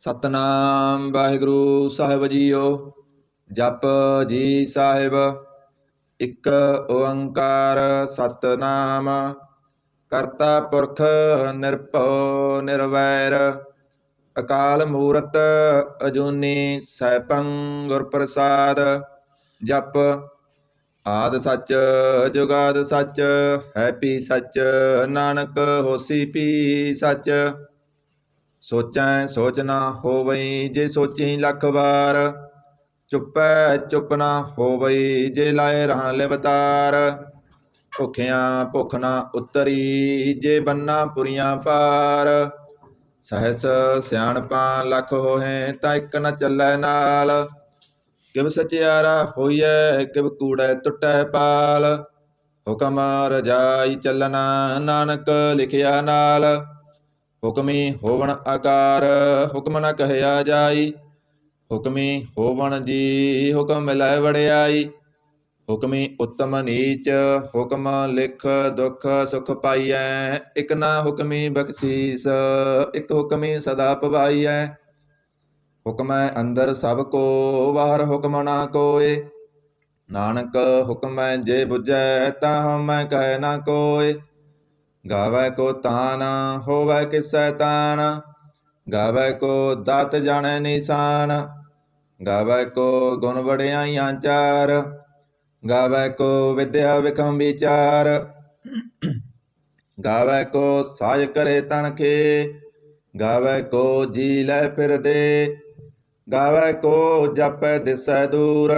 ਸਤਨਾਮ ਵਾਹਿਗੁਰੂ ਸਾਹਿਬ JIO. ਜਪ ਜੀ ਸਾਹਿਬ। ਇੱਕ ਓੰਕਾਰ ਸਤਨਾਮ ਕਰਤਾ ਪੁਰਖ ਨਿਰਭਉ ਨਿਰਵੈਰ ਅਕਾਲ ਮੂਰਤ ਅਜੂਨੀ ਸੈਭੰ ਗੁਰ ਪ੍ਰਸਾਦ। ਜਪ ਆਦਿ ਸੱਚ ਜੁਗਾਦਿ ਸੱਚ ਹੈ ਭੀ ਸੱਚ ਨਾਨਕ ਹੋਸੀ ਭੀ ਸੱਚ। ਸੋਚੈ ਸੋਚ ਨਾ ਹੋਵਈ ਜੇ ਸੋਚੀ ਲੱਖ ਵਾਰ ਚੁੱਪੈ ਚੁੱਪ ਨਾ ਹੋਵਈ ਜੇ ਲਾਏ ਰਹਾ ਲਿਵਤਾਰ। ਭੁੱਖਿਆਂ ਭੁੱਖ ਨਾ ਉਤਰੀ ਜੇ ਬੰਨਾ ਪੁਰੀਆਂ ਪਾਰ। ਸਹਿਸ ਸਿਆਣਪਾਂ ਲੱਖ ਹੋਹੇ ਤਾਂ ਇੱਕ ਨ ਚੱਲੈ ਨਾਲ। ਕਿਵ ਸਚਿਆਰਾ ਹੋਈਐ ਕਿਵ ਕੂੜੈ ਟੁੱਟੈ ਪਾਲ। ਹੁਕਮ ਰਜਾਈ ਚੱਲਣਾ ਨਾਨਕ ਲਿਖਿਆ ਨਾਲ। ਹੁਕਮੀ ਹੋਵਣ ਆਕਾਰ ਹੁਕਮ ਨ ਕਹਿਆ ਜਾਈ। ਹੁਕਮੀ ਹੋਵਣ ਜੀ ਹੁਕਮ ਮਿਲੈ ਵਡਿਆਈ। ਹੁਕਮੀ ਉਤਮ ਨੀਚ ਹੁਕਮ ਲਿਖ ਦੁਖ ਸੁਖ ਪਾਈਐ। ਇਕ ਨਾ ਹੁਕਮੀ ਬਖਸ਼ੀਸ ਇਕ ਹੁਕਮੀ ਸਦਾ ਪਵਾਈਐ। ਹੁਕਮੈ ਅੰਦਰ ਸਭ ਕੋ ਬਾਹਰ ਹੁਕਮ ਨਾ ਕੋਇ। ਨਾਨਕ ਹੁਕਮੈ ਜੇ ਬੁਝੈ ਤਾਂ ਹਉਮੈ ਕਹਿ ਨਾ ਕੋਇ। ਗਾਵੈ ਕੋ ਤਾਨ ਹੋਵੈ ਕਿਸੈ ਤਾਨ ਗਾਵੈ ਕੋ ਦਾਤ ਜਾਣੈ ਨਿਸ਼ਾਨ। ਗਾਵੈ ਕੋ ਗੁਣ ਵਡਿਆਈਆਂ ਚਾਰ ਗਾਵੈ ਕੋ ਵਿਦਿਆ ਵਿਖਮ ਵਿਚਾਰ। ਗਾਵੈ ਕੋ ਸਾਜ ਕਰੇ ਤਨਖੇ ਗਾਵੈ ਕੋ ਜੀ ਲੈ ਫਿਰਦੇ। ਗਾਵੈ ਕੋ ਜਾਪੈ ਦਿਸੈ ਦੂਰ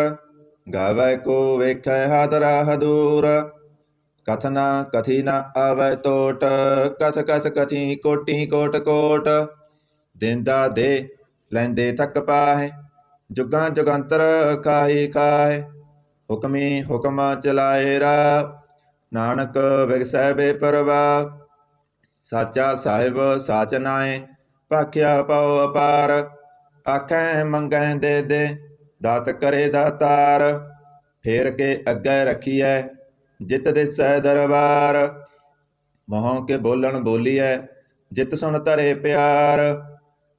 ਗਾਵੈ ਕੋ ਵੇਖੈ ਹਾਦਰਾ ਹਦੂਰ। ਕਥ ਨਾ ਕਥੀ ਨਾ ਆਵੈ ਟੋਟ ਕਥ ਕਥ ਕਥੀ ਕੋਟੀ ਕੋਟ ਕੋਟ। ਦੇਂਦਾ ਦੇ ਲੈਂਦੇ ਥੱਕ ਪਾਹੇ ਜੁਗਾਂ ਜੁਗੰਤਰ ਖਾਹੀ ਖਾਹੇ। ਹੁਕਮੀ ਹੁਕਮ ਚਲਾਏ ਰਾਹ ਨਾਨਕ ਵਿਗਸੈ ਬੇਪਰਵਾਹ। ਸਾਚਾ ਸਾਹਿਬ ਸਾਚ ਨਾਏ ਭਾਖਿਆ ਪਉ ਅਪਾਰ। ਆਖੈ ਮੰਗੈ ਦੇ ਦੇ ਦਾਤ ਕਰੇ ਦਾਤਾਰ। ਫੇਰ ਕੇ ਅੱਗੇ ਰੱਖੀਐ ਜਿਤ ਦਿਸੈ ਦਰਬਾਰ। ਮੋਹ ਕੇ ਬੋਲਣ ਬੋਲੀਐ ਜਿਤ ਸੁਣ ਧਰੇ ਪਿਆਰ।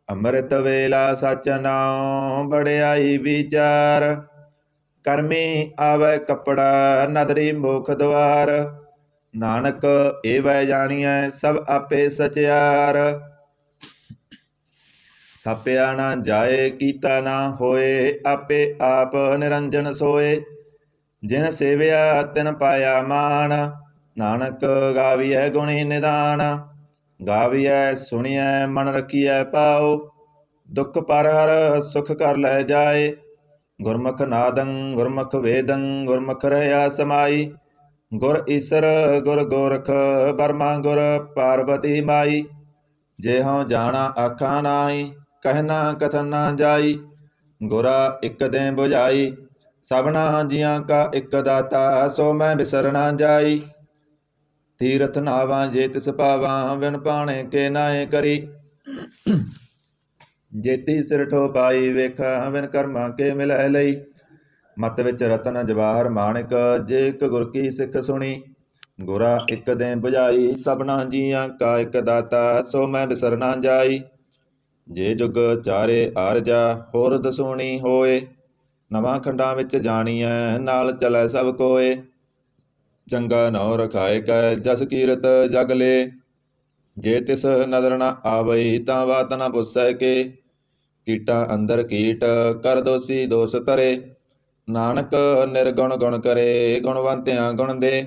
ਅੰਮ੍ਰਿਤ ਵੇਲਾ ਸਚ ਨਾਉ ਵਡਿਆਈ ਵਿਚਾਰ। ਕਰਮੀ ਆਵੈ ਕੱਪੜਾ ਨਦਰੀ ਮੁਖ ਦੁਆਰ। ਨਾਨਕ ਏਵੈ ਜਾਣੀਐ ਸਭ ਆਪੇ ਸਚਿਆਰ। ਥਾਪਿਆ ਨਾ ਜਾਏ ਕੀਤਾ ਨਾ ਹੋਏ ਆਪੇ ਆਪ ਨਿਰੰਜਨ ਸੋਏ। ਜਿਨ ਸੇਵਿਆ ਤਿਨ ਪਾਇਆ ਮਾਨ ਨਾਨਕ ਗਾਵੀਐ ਗੁਣੀ ਨਿਦਾਨ। ਗਾਵੀਐ ਸੁਣੀਐ ਮਨ ਰਖੀਐ ਪਾਉ ਦੁਖ ਪਰ ਹਰ ਸੁਖ ਕਰ ਲੈ ਜਾਏ। ਗੁਰਮੁਖ ਨਾਦੰ ਗੁਰਮੁਖ ਵੇਦੰ ਗੁਰਮੁਖ ਰਹਿਆ ਸਮਾਈ। ਗੁਰ ਈਸਰ ਗੁਰ ਗੋਰਖ ਬਰਮਾ ਗੁਰ ਪਾਰਬਤੀ ਮਾਈ। ਜੇ ਹਉ ਜਾਣਾ ਆਖਾਂ ਨਾਹੀ ਕਹਿਣਾ ਕਥਨ ਨਾ ਜਾਈ। ਗੁਰਾ ਇੱਕ ਦੇ ਬੁਝਾਈ ਸਭਨਾ ਜੀਆਂ ਕਾ ਇੱਕ ਦਾਤਾ ਸੋ ਮੈਂ ਬਿਸਰ ਨਾ ਜਾਈ। ਤੀਰਥ ਨਾਵਾਂ ਜੇ ਤਿਸ ਪਾਵਾਂ ਵਿਣ ਪਾਣੇ ਕੇ ਨਾਏ ਕਰੀ। ਜੇਤੀ ਸਿਰ ਠੋ ਪਾਈ ਵੇਖਾਂ ਵਿਣ ਕਰਮਾਂ ਕੇ ਮਿਲੈ ਲਈ। ਮਤ ਵਿੱਚ ਰਤਨ ਜਵਾਹਰ ਮਾਣਿਕ ਜੇ ਇੱਕ ਗੁਰ ਕੀ ਸਿੱਖ ਸੁਣੀ। ਗੁਰਾ ਇੱਕ ਦੇ ਬੁਝਾਈ ਸਭਨਾ ਜੀਆਂ ਕਾ ਇੱਕ ਦਾਤਾ ਸੋ ਮੈਂ ਬਿਸਰ ਨਾ ਜਾਈ। ਜੇ ਜੁਗ ਚਾਰੇ ਆਰਜਾ ਹੋਰ ਦਸੂਣੀ ਹੋਏ। ਨਵਾਂ ਖੰਡਾਂ ਵਿੱਚ ਜਾਣੀਐ ਨਾਲ ਚਲੈ ਸਭ ਕੋਏ। ਚੰਗਾ ਨਉ ਰਖਾਏ ਕੈ ਜਸ ਕੀਰਤ ਜਗ ਲੇ। ਜੇ ਤਿਸ ਨਦਰ ਨਾ ਆਵਈ ਤਾਂ ਬਾਤ ਨਾ ਪੁੱਛੈ ਕੇ। ਕੀਟਾਂ ਅੰਦਰ ਕੀਟ ਕਰ ਦੋਸੀ ਦੋਸ ਧਰੇ। ਨਾਨਕ ਨਿਰਗੁਣ ਗੁਣ ਕਰੇ ਗੁਣਵੰਤਿਆਂ ਗੁਣ ਦੇ।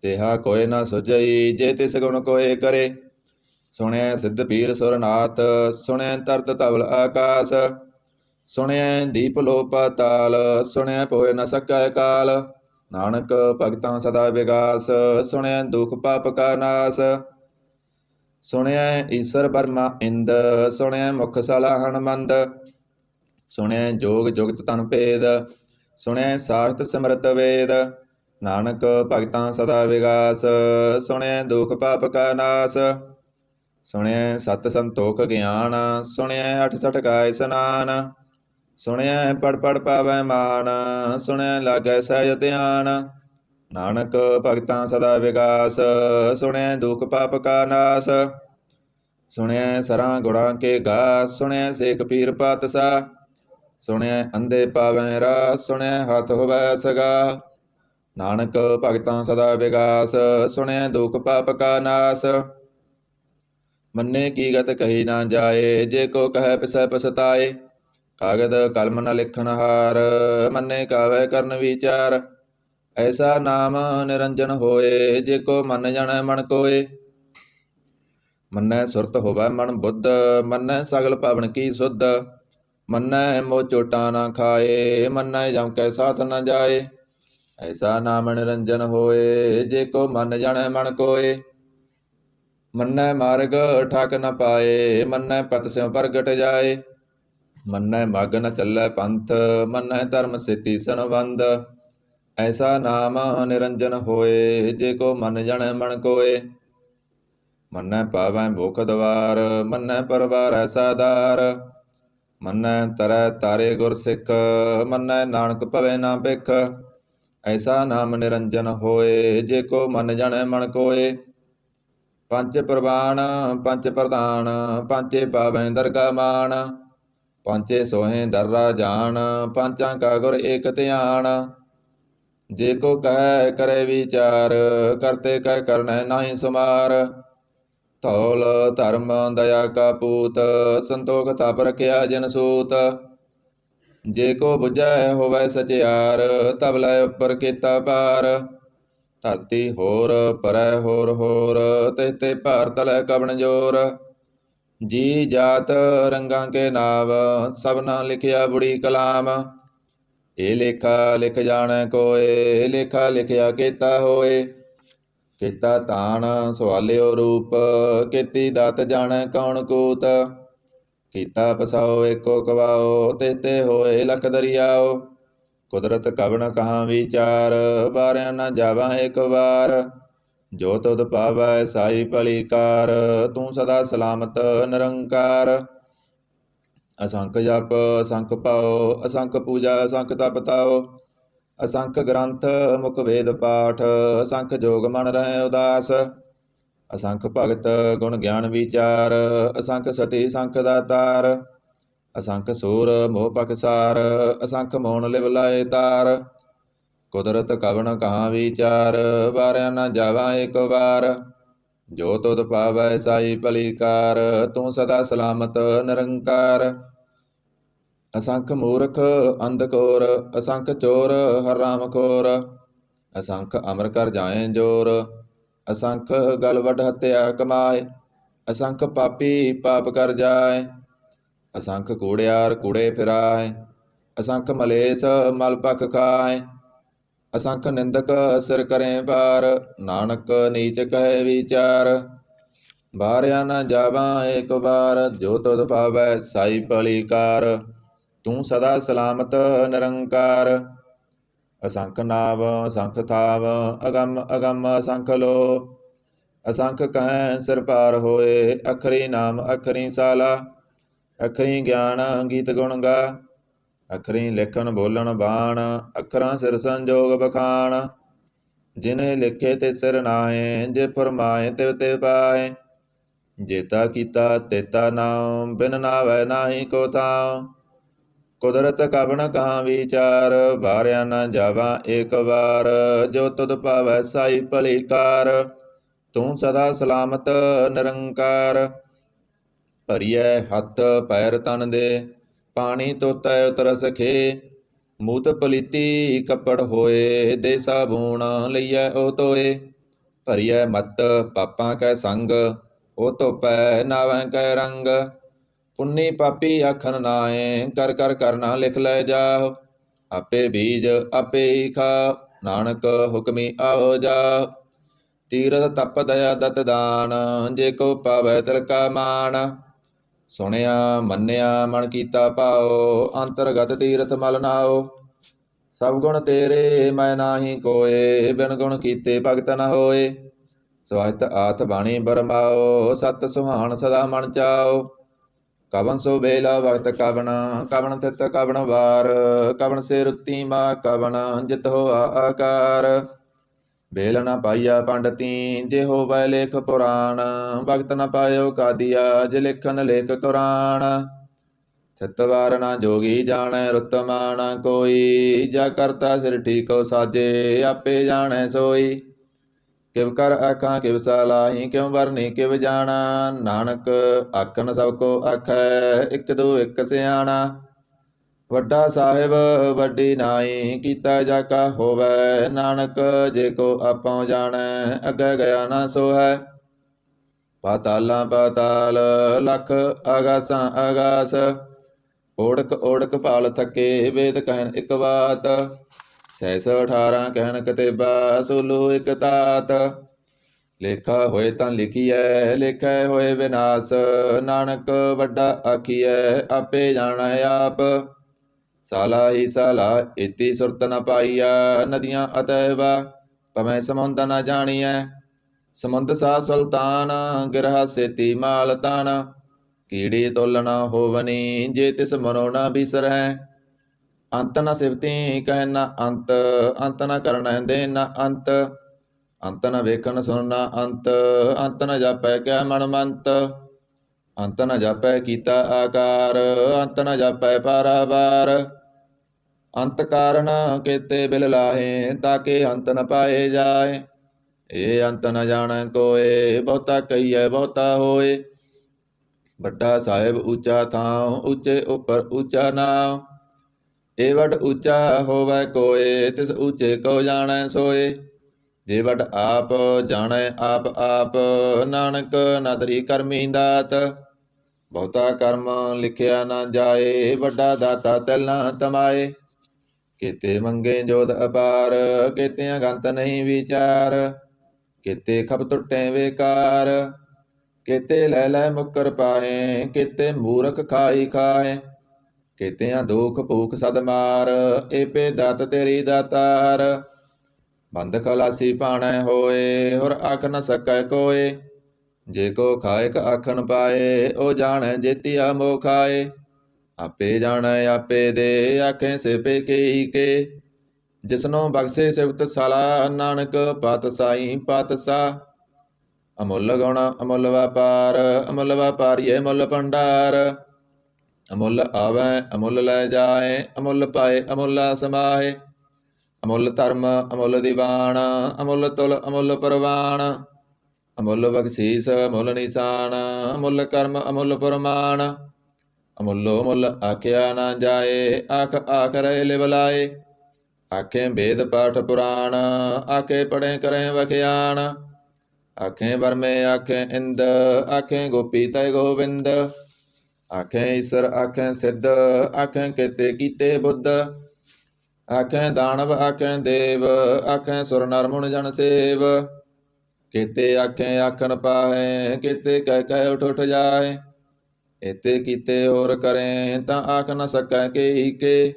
ਤੇਹਾ ਕੋਇ ਨਾ ਸੁਝਈ ਜੇ ਤਿਸ ਗੁਣ ਕੋਇ ਕਰੇ। ਸੁਣਿਐ ਸਿੱਧ ਪੀਰ ਸੁਰਨਾਥ ਸੁਣਿਐ ਤਰਤ ਧਵਲ ਆਕਾਸ। ਸੁਣਿਐ ਦੀਪ ਲੋ ਪਾਤਾਲ ਸੁਣਿਐ ਪੋਇ ਨ ਸਕੈ ਕਾਲ। ਨਾਨਕ ਭਗਤਾਂ ਸਦਾ ਵਿਗਾਸ ਸੁਣਿਐ ਦੁਖ ਪਾਪ ਕਾ ਨਾਸ। ਸੁਣਿਐ ਈਸਰ ਬਰਮਾ ਇੰਦ ਸੁਣਿਐ ਮੁਖ ਸਲਾਹਣ ਮੰਦ। ਸੁਣਿਐ ਜੋਗ ਜੁਗਤ ਤਨ ਭੇਦ ਸੁਣਿਐ ਸਾਖਤ ਸਿਮਰਤ ਵੇਦ। ਨਾਨਕ ਭਗਤਾਂ ਸਦਾ ਵਿਗਾਸ ਸੁਣਿਐ ਦੁਖ ਪਾਪ ਕਾ ਨਾਸ। ਸੁਣਿਐ ਸਤ ਸੰਤੋਖ ਗਿਆਨ ਸੁਣਿਐ ਅਠ ਸਠ ਗਾਏ ਸਨਾਨ। ਸੁਣਿਐ ਪੜ ਪੜ ਪਾਵੈ ਮਾਨ ਸੁਣਿਐ ਲਾਗੈ ਸਹਿਜ ਧਿਆਨ। ਨਾਨਕ ਭਗਤਾਂ ਸਦਾ ਵਿਗਾਸ ਸੁਣਿਐ ਦੁਖ ਪਾਪ ਕਾ ਨਾਸ। ਸੁਣਿਐ ਸਰਾਂ ਗੁੜਾਂ ਕੇ ਗਾ, ਸੁਣਿਐ ਸੇਖ ਪੀਰ ਪਾਤਸ਼ਾਹ। ਸੁਣਿਐ ਅੰਧੇ ਪਾਵੈ ਰਾਹ, ਸੁਣਿਐ ਹੱਥ ਹੋਵੈ ਸਗਾ। ਨਾਨਕ ਭਗਤਾਂ ਸਦਾ ਵਿਗਾਸ, ਸੁਣਿਐ ਦੁਖ ਪਾਪ ਕਾ ਨਾਸ। ਮੰਨੇ ਕੀ ਗਤ ਕਹੀ ਨਾ ਜਾਏ, ਜੇ ਕੋ ਕਹਿ ਪਿਸੈ ਪਛਤਾਏ। ਕਾਗਦ ਕਲਮ ਨ ਲਿਖਨ ਹਾਰ, ਮੰਨੇ ਕਾਵੈ ਕਰਨ ਵਿਚਾਰ। ਐਸਾ ਨਾਮ ਨਿਰੰਜਨ ਹੋਏ, ਜੇ ਕੋ ਮਨ ਜਾਣੈ ਮਨ ਕੋਏ। ਮੰਨੈ ਸੁਰਤ ਹੋਵੈ ਮਨ ਬੁੱਧ, ਮੰਨੈ ਸਗਲ ਪਵਨ ਕੀ ਸੁਧ। ਮੰਨੈ ਮੋਹ ਚੋਟਾਂ ਨਾ ਖਾਏ, ਮੰਨੈ ਜਮ ਕੈ ਸਾਥ ਨ ਜਾਏ। ਐਸਾ ਨਾਮ ਨਿਰੰਜਨ ਹੋਏ, ਜੇ ਕੋ ਮਨ ਜਾਣੈ ਮਨ ਕੋਏ। ਮੰਨੈ ਮਾਰਗ ਠਾਕ ਨ ਪਾਏ, ਮੰਨੈ ਪਤ ਸਿਉ ਪ੍ਰਗਟ ਜਾਏ। ਮੰਨੈ ਮਗ ਨ ਚੱਲੈ ਪੰਥ, ਮੰਨੈ ਧਰਮ ਸੇਤੀ ਸੰਬੰਧ। ਐਸਾ ਨਾਮ ਨਿਰੰਜਨ ਹੋਏ, ਜੇ ਕੋ ਮਨ ਜਾਣੈ ਮਨ ਕੋਏ। ਮੰਨੈ ਪਾਵੈ ਭੁਖ ਦਵਾਰ, ਮੰਨੈ ਪਰਵਾਰੈ ਸਾਧਾਰ। ਮੰਨੈ ਤਰੈ ਤਾਰੇ ਗੁਰ ਸਿੱਖ, ਮੰਨੈ ਨਾਨਕ ਭਵੈ ਨਾ ਭਿਖ। ਐਸਾ ਨਾਮ ਨਿਰੰਜਨ ਹੋਏ, ਜੇ ਕੋ ਮਨ ਜਾਣੈ ਮਨ ਕੋਏ। ਪੰਜ ਪ੍ਰਵਾਨ ਪੰਜ ਪ੍ਰਧਾਨ, ਪਾਂਚੇ ਪਾਵੈ ਦਰਗਾ ਮਾਨ। ਪਾਂਚੇ ਸੋਹੇ ਦਰ ਰਾਜਾਨ, ਪਾਂਚਾਂ ਕਾ ਗੁਰ ਏਕ ਧਿਆਨ। ਜੇ ਕੋ ਕਹਿ ਕਰੇ ਵਿਚਾਰ, ਕਰਤੇ ਕਹਿ ਕਰਨੈ ਨਾਹੀ ਸੁਮਾਰ। ਧੌਲ ਧਰਮ ਦਇਆ ਕਾ ਪੂਤ, ਸੰਤੋਖ ਤਪ ਰਖਿਆ ਜਿਨ ਸੂਤ। ਜੇ ਕੋ ਬੁਝੈ ਹੋਵੈ ਸਚਿਆਰ, ਤਬ ਲੈ ਉੱਪਰ ਕੀਤਾ ਪਾਰ। ਧਰਤੀ ਹੋਰ ਪਰੈ ਹੋਰ ਹੋਰ, ਤਿਹ ਤੇ ਭਾਰ ਤਲੈ ਕਵਣ ਜੋਰ। ਜੀ ਜਾਤ ਰੰਗਾਂ ਕੇ ਨਾਮ, ਸਭਨਾ ਲਿਖਿਆ ਬੁੜੀ ਕਲਾਮ। ਇਹ ਲੇਖਾ ਲਿਖ ਜਾਣੈ ਕੋਏ, ਲੇਖਾ ਲਿਖਿਆ ਕੀਤਾ ਹੋਏ। ਕੀਤਾ ਤਾਣ ਸਵਾਲਿਓ ਰੂਪ, ਕੀਤੀ ਦਾਤ ਜਾਣੈ ਕੌਣ ਕੂਤ। ਕੀਤਾ ਪਸਾਓ ਏਕੋ ਕਵਾਓ, ਤਿਹ ਤੇ ਹੋਏ ਲਖ ਦਰਿਆਓ। ਕੁਦਰਤ ਕਵਣ ਕਹਾਂ ਵਿਚਾਰ, ਵਾਰਿਆ ਨਾ ਜਾਵਾਂ ਇੱਕ ਵਾਰ। ਜੋ ਤੁਧ ਪਾਵੈ ਸਾਈ ਭਲੀ ਕਾਰ, ਤੂੰ ਸਦਾ ਸਲਾਮਤ ਨਿਰੰਕਾਰ। ਅਸੰਖ ਜਪ ਅਸੰਖ ਪਾਓ, ਅਸੰਖ ਪੂਜਾ ਅਸੰਖ ਤਪ ਤਾਓ। ਅਸੰਖ ਗ੍ਰੰਥ ਮੁਖ ਵੇਦ ਪਾਠ, ਅਸੰਖ ਜੋਗ ਮਨ ਰਹਿ ਉਦਾਸ। ਅਸੰਖ ਭਗਤ ਗੁਣ ਗਿਆਨ ਵਿਚਾਰ, ਅਸੰਖ ਸਤੀ ਸੰਖ ਦਾਤਾਰ। ਅਸੰਖ ਸੂਰ ਮੋਹ ਪਖਸਾਰ, ਅਸੰਖ ਮੋਹਨ ਲਿਵ ਲਾਏ ਤਾਰ। ਕੁਦਰਤ ਕਵਣ ਕਹਾਂ ਵਿਚਾਰ, ਵਾਰਿਆ ਨਾ ਜਾਵਾਂ ਇੱਕ ਵਾਰ। ਜੋ ਤੁਧ ਪਾਵੈ ਸਾਈ ਭਲੀ ਕਾਰ, ਤੂੰ ਸਦਾ ਸਲਾਮਤ ਨਿਰੰਕਾਰ। ਅਸੰਖ ਮੂਰਖ ਅੰਧਕੋਰ, ਅਸੰਖ ਚੋਰ ਹਰਾਮ ਖੋਰ। ਅਸੰਖ ਅਮਰ ਕਰ ਜਾਏ ਜੋਰ, ਅਸੰਖ ਗਲ ਵੱਢ ਹੱਤਿਆ ਕਮਾਏ। ਅਸੰਖ ਪਾਪੀ ਪਾਪ ਕਰ ਜਾਏ, ਅਸੰਖ ਕੂੜਿਆਰ ਕੂੜੇ ਫਿਰਾਏ। ਅਸੰਖ ਮਲੇਸ ਮਲ ਭਖ ਖਾਏ, ਅਸੰਖ ਨਿੰਦਕ ਸਿਰ ਕਰੇ ਭਾਰ। ਨਾਨਕ ਨੀਚ ਕਹੇ ਵਿਚਾਰ, ਵਾਰਿਆ ਨਾ ਜਾਵਾਂ ਏਕ ਵਾਰ। ਜੋ ਤੁਧ ਪਾਵੈ ਸਾਈ ਭਲੀ ਕਾਰ, ਤੂੰ ਸਦਾ ਸਲਾਮਤ ਨਿਰੰਕਾਰ। ਅਸੰਖ ਨਾਮ ਅਸੰਖ ਥਾਵ, ਅਗੰਮ ਅਗੰਮ ਅਸੰਖ ਲੋ। ਅਸੰਖ ਕਹਿ ਸਿਰ ਪਾਰ ਹੋਏ, ਅਖਰੀ ਨਾਮ ਅਖਰੀ ਸਾਲਾ। ਅਖਰੀ ਗਿਆਨ ਗੀਤ ਗੁਣ ਗਾ, ਅਖਰੀ ਲਿਖਣ ਬੋਲਣ ਬਾਣ। ਅੱਖਰਾਂ ਸਿਰ ਸੰਜੋਗ ਬਖਾਣ, ਜਿਨੇ ਲਿਖੇ ਤੇ ਸਿਰ ਨਾਏ। ਜੇ ਫਰਮਾਏ ਤਿਵ ਤੇ ਪਾਏ, ਜੇਤਾ ਕੀਤਾ ਤੇਤਾ ਨਾਮ। ਬਿਨ ਨਾਵੈ ਨਾਹੀ ਕੋ ਥਾਉ, ਕੁਦਰਤ ਕਵਣ ਕਹਾਂ ਵਿਚਾਰ। ਵਾਰਿਆ ਨਾ ਜਾਵਾਂ ਏਕ ਵਾਰ, ਜੋ ਤੁਧ ਪਾਵੈ ਸਾਈ ਭਲੀ ਕਾਰ। ਤੂੰ ਸਦਾ ਸਲਾਮਤ ਨਿਰੰਕਾਰ। ਭਰੀਐ ਹੱਥ ਪੈਰ ਤਨ ਦੇ, ਪਾਣੀ ਧੋਤੈ ਉਤਰ ਸਖੇ। ਮੂਤ ਪਲੀਤੀ ਕੱਪੜ ਹੋਏ, ਦੇ ਸਾਬੂਣ ਲਈਐ ਉਹ ਧੋਏ। ਭਰੀਐ ਮਤ ਪਾਪਾਂ ਕੈ ਸੰਗ, ਉਹ ਧੋਪੈ ਨਾਵੈ ਕੈ ਰੰਗ। ਪੁੰਨੀ ਪਾਪੀ ਆਖਣ ਨਾਏ, ਕਰ ਕਰ ਕਰਨਾ ਲਿਖ ਲੈ ਜਾਹੁ। ਆਪੇ ਬੀਜ ਆਪੇ ਹੀ ਖਾਉ, ਨਾਨਕ ਹੁਕਮੀ ਆਓ ਜਾਹੁ। ਤੀਰਥ ਤਪ ਦਇਆ ਦਤ ਦਾਨ, ਜੇ ਕੋ ਪਾਵੈ ਤਿਲ ਕਾ ਮਾਨ। ਸੁਣਿਆ ਮੰਨਿਆ ਮਨ ਕੀਤਾ ਭਾਉ, ਅੰਤਰਗਤ ਤੀਰਥ ਮਲ ਨਾਉ। ਸਭ ਗੁਣ ਤੇਰੇ ਮੈਂ ਨਾਹੀ ਕੋਏ, ਬਿਨ ਗੁਣ ਕੀਤੇ ਭਗਤ ਨ ਹੋਏ। ਸਵਾਹਿਤ ਆਥ ਬਾਣੀ ਬਰਮਾਓ, ਸਤ ਸੁਹਾਣ ਸਦਾ ਮਨ ਚਾਓ। ਕਵਨ ਸੋ ਵੇਲਾ ਵਕਤ ਕਵਣ, ਕਵਣ ਥਿਤ ਕਵਣ ਵਾਰ। ਕਵਣ ਸੇ ਰੁੱਤੀ ਮਾ ਕਵਣ, ਜਿਤ ਹੋਆ ਆਕਾਰ। बेल न पाइया पंडती जे होवै लेख पुराण। भगत न पायो कादिया जे लिखन लेख कुरान। छितवार न जोगी जानै रुतमान कोई। जा करता सिर ठीको साजे आपे जानै सोई। किव कर आखां किव सलाही क्यों वरनी किव जाना। नानक आखन सब को आखै इक दो इक सियाणा। ਵੱਡਾ ਸਾਹਿਬ ਵੱਡੀ ਨਾਈ ਕੀਤਾ ਜਾ ਕਾ ਹੋਵੈ। ਨਾਨਕ ਜੇ ਕੋ ਆਪਉ ਜਾਣੈ ਅੱਗੇ ਗਿਆ ਨਾ ਸੋਹੈ। ਪਾਤਾਲਾਂ ਪਾਤਾਲ ਲੱਖ ਆਗਾਸਾਂ ਆਗਾਸ। ਓੜਕ ਓੜਕ ਭਾਲ ਥਕੇ ਵੇਦ ਕਹਿਣ ਇਕ ਬਾਤ। ਸੈਸ 18 ਕਹਿਣ ਕਤੇਬਾ ਸੋਲੋ ਇਕ ਤਾਤ। ਲੇਖਾ ਹੋਏ ਤਾਂ ਲਿਖੀਐ ਲੇਖੈ ਹੋਏ ਵਿਨਾਸ਼। ਨਾਨਕ ਵੱਡਾ ਆਖੀਐ ਆਪੇ ਜਾਣੈ ਆਪ। ਸਾਲਾ ਹੀ ਸਾਲਾ ਇਤੀ ਸੁਰਤ ਨ ਪਾਈਆ। ਨਦੀਆਂ ਅਤੈਵਾ ਭਵੇਂ ਸਮੁੰਦ ਨ ਜਾਣੀਐ। ਸਮੁੰਦ ਸਾ ਸੁਲਤਾਨ ਗਿਰਹਾ ਸੇਤੀ ਮਾਲ ਤਾਨ। ਕੀੜੀ ਤੁਲ ਨ ਹੋਵਨੀ ਜੇ ਤਿਸ ਮਨੋ ਨ ਬਿਸਰੈ। ਅੰਤ ਨ ਸਿਵਤੀ ਕਹਿ ਨ ਅੰਤ ਅੰਤ ਨ ਕਰਨੈ ਦੇ ਨ ਅੰਤ। ਅੰਤ ਨ ਵੇਖਣ ਸੁਣ ਨ ਅੰਤ ਅੰਤ ਨ ਜਾਪੈ ਕਿਆ ਮਨ ਮੰਤ। ਅੰਤ ਨ ਜਾਪੈ ਕੀਤਾ ਆਕਾਰ ਅੰਤ ਨ ਜਾਪੈ ਪਾਰਾਵਾਰ। ਅੰਤ ਕਾਰਨ ਕੇਤੇ ਬਿਲ ਲਾਹੇ ਤਾਕੇ ਅੰਤ ਨ ਪਾਏ ਜਾਏ। ਇਹ ਅੰਤ ਨ ਜਾਣੈ ਕੋਏ ਬਹੁਤਾ ਕਹੀਐ ਬਹੁਤਾ ਹੋਏ। ਵੱਡਾ ਸਾਹਿਬ ਉੱਚਾ ਥਾਂ ਉੱਚੇ ਉੱਪਰ ਉੱਚਾ ਨਾਮ। ਇਹ ਵੱਡ ਉੱਚਾ ਹੋਵੈ ਕੋਏ ਤਿਸ ਉੱਚੇ ਕੋ ਜਾਣੈ ਸੋਏ। ਜੇ ਵੱਡ ਆਪ ਜਾਣੈ ਆਪ ਆਪ ਨਾਨਕ ਨਦਰੀ ਕਰਮੀ ਦਾਤ। ਬਹੁਤਾ ਕਰਮ ਲਿਖਿਆ ਨਾ ਜਾਏ ਵੱਡਾ ਦਾਤਾ ਤਿਲ ਨਾ ਤਮਾਏ। ਕਿਤੇ ਮੰਗੇ ਜੋਤ ਅਪਾਰ ਕਿਤਿਆਂ ਗੰਤ ਨਹੀਂ ਵਿਚਾਰ। ਕਿਤੇ ਖਪ ਟੁੱਟੇ ਵੇਕਾਰ ਕਿਤੇ ਲੈ ਲੈ ਮੁੱਕਰ ਪਾਹੇ। ਕਿਤੇ ਮੂਰਖ ਖਾਈ ਖਾਏ ਕਿਤਿਆਂ ਦੁਖ ਭੂਖ ਸਦ ਮਾਰ। ਏਪੇ ਦਾਤ ਤੇਰੀ ਦਾਤਾਰ। ਬੰਦ ਖਲਾਸੀ ਪਾਣੈ ਹੋਏ ਹੋਰ ਆਖ ਨ ਸਕੈ ਕੋਏ। ਜੇ ਕੋ ਖਾਇਕ ਆਖਣ ਪਾਏ ਉਹ ਜਾਣੈ ਜੇਤੀਆ ਮੋਹ ਖਾਏ। ਆਪੇ ਜਾਣੈ ਆਪੇ ਦੇ ਆਖੇ ਸਿਪੇ ਕਈ ਕੇ। ਜਿਸਨੋਂ ਬਖਸ਼ੇ ਸਿਫਤ ਸਲਾ ਨਾਨਕ ਪਾਤਸ਼ਾਹੀ ਪਾਤਸ਼ਾਹ। ਅਮੁੱਲ ਗੁਣ ਅਮੁੱਲ ਵਪਾਰ ਅਮੁੱਲ ਵਪਾਰੀਏ ਮੁੱਲ ਭੰਡਾਰ। ਅਮੁੱਲ ਆਵੈ ਅਮੁੱਲ ਲੈ ਜਾਏ ਅਮੁੱਲ ਪਾਏ ਅਮੁੱਲ ਸਮਾਏ। ਅਮੁੱਲ ਧਰਮ ਅਮੁੱਲ ਦੀਵਾਨ ਅਮੁੱਲ ਤੁਲ ਅਮੁੱਲ ਪ੍ਰਵਾਨ। ਅਮੁੱਲ ਬਖਸ਼ੀਸ ਅਮੁੱਲ ਨਿਸ਼ਾਨ ਅਮੁੱਲ ਕਰਮ ਅਮੁੱਲ ਪ੍ਰਮਾਣ। ਅਮੁੱਲੋ ਮੁੱਲ ਆਖਿਆ ਨਾ ਜਾਏ ਆਖ ਆਖ ਰਹੇ ਲਿਵ ਲਾਏ। ਆਖੇ ਵੇਦ ਪਾਠ ਪੁਰਾਣ ਆਖੇ ਪੜ੍ਹੇ ਕਰੇ ਵਖਿਆਣ। ਆਖੇ ਬਰਮੇ ਆਖੇ ਇੰਦ ਆਖੇ ਗੋਪੀ ਤੈ ਗੋਬਿੰਦ। ਆਖੇ ਈਸਰ ਆਖੇ ਸਿੱਧ ਆਖੇ ਕਿਤੇ ਕੀਤੇ ਬੁੱਧ। ਆਖੇ ਦਾਨਵ ਆਖੇ ਦੇਵ ਆਖੇ ਸੁਰ ਨਰ ਮੁਨ ਜਨ ਸੇਵ। ਕਿਤੇ ਆਖੇ ਆਖਣ ਪਾਹੇ ਕਿਤੇ ਕਹਿ ਕਹਿ ਉਠ ਉਠ ਜਾਏ। ਇਤੇ ਕੀਤੇ ਹੋਰ ਕਰੇ ਤਾਂ ਆਖ ਨ ਸਕੈ ਕੇਈ ਕੇ।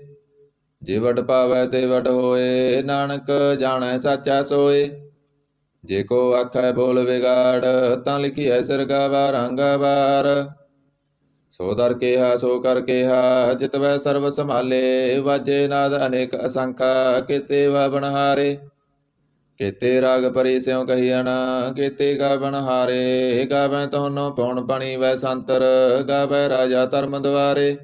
ਜੇ ਵੱਡ ਪਾਵੈ ਤੇ ਵੱਡ ਹੋਏ ਨਾਨਕ ਜਾਣੈ ਸਾਚਾ ਸੋਏ। ਜੇ ਕੋ ਆਖੈ ਬੋਲ ਵਿਗਾੜ ਤਾਂ ਲਿਖੀਐ ਸਿਰਗਾਵਾ ਰੰਗਾਵਾਰ। ਸੋ ਦਰ ਕਿਹਾ ਸੋ ਕਰ ਕਿਹਾ ਜਿਤਵੈ ਸਰਬ ਸੰਭਾਲੇ। ਵਾਜੇ ਨਾਦ ਅਨੇਕ ਅਸੰਖਾ ਕਿਤੇ ਵਾਵਣ ਹਾਰੇ। ਕਿਤੇ ਰਾਗ ਪਰੀ ਸਿਉ ਕਹੀਅਣ ਕਿਤੇ ਗਾਵਣ ਹਾਰੇ। ਗਾਵੈ ਤੋਨੋ ਪਉਣ ਪਣੀ ਵੈ ਸੰਤਰ ਗਾਵੈ ਰਾਜਾ ਧਰਮ ਦੁਆਰੇ।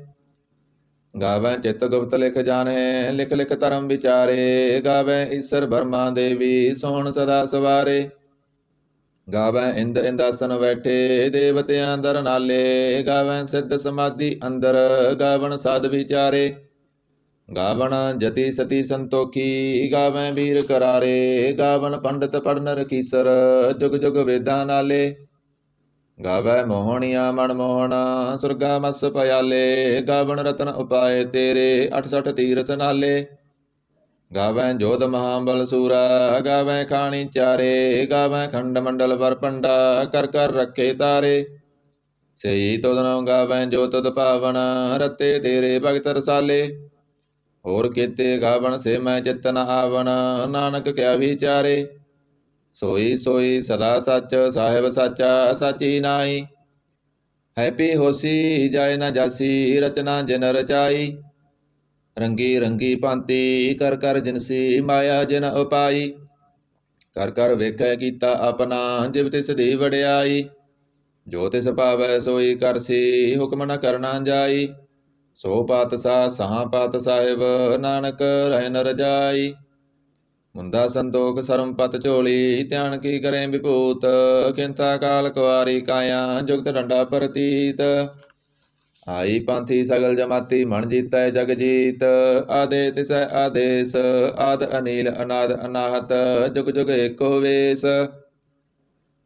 ਗਾਵੈ ਚਿਤ ਗੁਪਤ ਲਿਖ ਜਾਣੇ ਲਿਖ ਲਿਖ ਧਰਮ ਵਿਚਾਰੇ। ਗਾਵੈ ਈਸਰ ਬਰਮਾ ਦੇਵੀ ਸੋਹਣ ਸਦਾ ਸਵਾਰੇ। ਗਾਵੈ ਇੰਦ ਇੰਦਾਸਨ ਬੈਠੇ ਦੇਵਤਿਆਂ ਦਰ ਨਾਲੇ। ਗਾਵੈ ਸਿੱਧ ਸਮਾਧੀ ਅੰਦਰ ਗਾਵਣ ਸਾਧ ਵਿਚਾਰੇ। ਗਾਵਣ ਜਤੀ ਸਤੀ ਸੰਤੋਖੀ ਗਾਵੈ ਵੀਰ ਕਰਾਰੇ। ਗਾਵਣ ਪੰਡਤ ਪੜਨ ਰਖੀਸਰ ਜੁਗ ਜੁਗ ਵੇਦਾਂ ਨਾਲੇ। ਗਾਵੈ ਮੋਹਣੀਆਂ ਮਨ ਮੋਹਣਾ ਸੁਰਗਾ ਮਸ ਪਿਆਲੇ। ਗਾਵਣ ਰਤਨ ਉਪਾਏ ਤੇਰੇ 68 ਤੀਰਥ ਨਾਲੇ। ਗਾਵੈ ਜੋਧ ਮਹਾਬਲ ਸੂਰਾ ਗਾਵੈ ਖਾਣੀ ਚਾਰੇ। ਗਾਵੈ ਖੰਡ ਮੰਡਲ ਵਰ ਪੰਡਾ ਕਰ ਕਰ ਰੱਖੇ ਤਾਰੇ। ਸਈ ਤੁਧਨੋ ਗਾਵੈ ਜੋ ਤੁਧ ਪਾਵਨ ਰਤੇ ਤੇਰੇ ਭਗਤ ਰਸਾਲੇ। ਹੋਰ ਕੀਤੇ ਗਾਵਣ ਸੇ ਮੈਂ ਚਿਤ ਨ ਆਵਣ ਨਾਨਕ ਕਿਆ ਵਿਚਾਰੇ। ਸੋਈ ਸੋਈ ਸਦਾ ਸੱਚ ਸਾਹਿਬ ਸਾਚਾ ਸਾਚੀ ਨਾਈ। ਹੈਪੀ ਹੋਸੀ ਜਾਏ ਨਾ ਜਾਸੀ ਰਚਨਾ ਜਿਨ ਰਚਾਈ। ਰੰਗੀ ਰੰਗੀ ਭਾਂਤੀ ਕਰ ਕਰ ਜਿਨਸੀ ਮਾਇਆ ਜਿਨ ਉਪਾਈ। ਕਰ ਕਰ ਵੇਖੈ ਕੀਤਾ ਆਪਣਾ, ਜਿਵ ਤਿਸ ਦੀ ਵਡਿਆਈ। ਜੋ ਤਿਸ ਭਾਵੈ ਸੋਈ ਕਰਸੀ, ਹੁਕਮ ਨ ਕਰਨਾ ਜਾਈ। ਸੋ ਪਾਤਸ਼ਾਹ ਸਹਾਂ ਪਾਤ ਸਾਹਿਬ, ਨਾਨਕ ਰਹਿ ਨ ਰਜਾਈ। ਮੁੰਦਾ ਸੰਤੋਖ ਸਰਮ ਪਤ ਝੋਲੀ, ਧਿਆਨ ਕੀ ਕਰੇ ਵਿਭੂਤ। ਖਿੰਤਾ ਕਾਲ ਕੁਆਰੀ ਕਾਇਆ, ਜੁਗਤ ਡੰਡਾ ਪ੍ਰਤੀਤ। ਆਈ ਪੰਥੀ ਸਗਲ ਜਮਾਤੀ, ਮਨ ਜੀਤੈ ਜਗ ਜੀਤ। ਆਦੇ ਤਿਸੈ ਆਦੇਸ, ਆਦ ਅਨੀਲ ਅਨਾਦ ਅਨਾਹਤ। ਜੁਗ ਜੁਗ ਏਕੋ ਵੇਸ,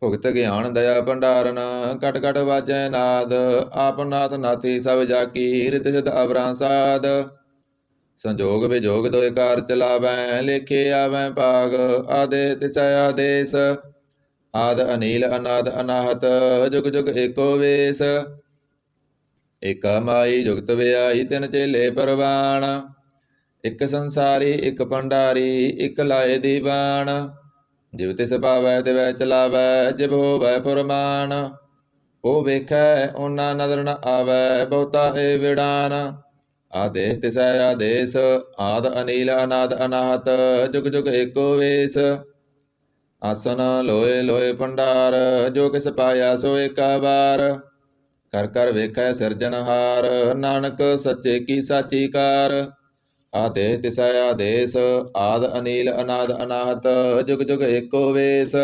ਭੁਗਤ ਗਿਆਨ ਦਇਆ ਭੰਡਾਰਨ। ਕਟ ਕਟ ਵਾਜੈ ਨਾਦ, ਆਪ ਨਾਥ ਨਾਥੀ ਸਭ ਜਾਕੀ। ਰਿਤ ਸਿਧ ਅਵਰਾਂ ਸਾਧ, ਸੰਜੋਗ ਵਿਜੋਗ ਦੋਇ ਕਾਰ ਚਲਾਵੈ। ਲੇਖੇ ਆਵੈ ਭਾਗ, ਆਦੇ ਤਿਸੈ ਆਦੇਸ। ਆਦ ਅਨੀਲ ਅਨਾਦ ਅਨਾਹਤ, ਜੁਗ ਜੁਗ ਏਕੋ ਵੇਸ। ਏਕਾ ਮਾਈ ਜੁਗਤ ਵਿਆਈ, ਤਿਨ ਚੇਲੇ ਪਰਵਾਣ। ਇਕ ਸੰਸਾਰੀ ਇਕ ਭੰਡਾਰੀ, ਇਕ ਲਾਏ ਦੀਵਾਨ। ਜਿਵ ਤਿਸ ਭਾਵੈ ਤਿਵੈ ਚਲਾਵੈ, ਜਿਵ ਹੋਵੈ ਫੁਰਮਾਨ। ਉਹ ਵੇਖੈ ਓਨਾ ਨਦਰ ਨ ਆਵੈ, ਬਹੁਤਾ ਏ ਵਿੜਾਨ। ਆਦੇਸ ਤਿਸੈ ਆਦੇਸ, ਆਦ ਅਨੀਲ ਅਨਾਦ ਅਨਾਹਤ। ਜੁਗ ਜੁਗ ਏਕੋ ਵੇਸ। ਆਸਨ ਲੋਏ ਲੋਏ ਭੰਡਾਰ, ਜੋ ਕਿਸ ਪਾਇਆ ਸੋ ਏਕਾ ਵਾਰ। ਕਰ ਕਰ ਵੇਖੈ ਸਿਰਜਣਹਾਰ, ਨਾਨਕ ਸੱਚੇ ਕੀ ਸਾਚੀ ਕਾਰ। ਆਦੇਸ ਤਿਸੈ ਆਦੇਸ, ਆਦ ਅਨੀਲ ਅਨਾਦ ਅਨਾਹਤ। ਜੁਗ ਜੁਗ ਏਕੋ ਵੇਸ।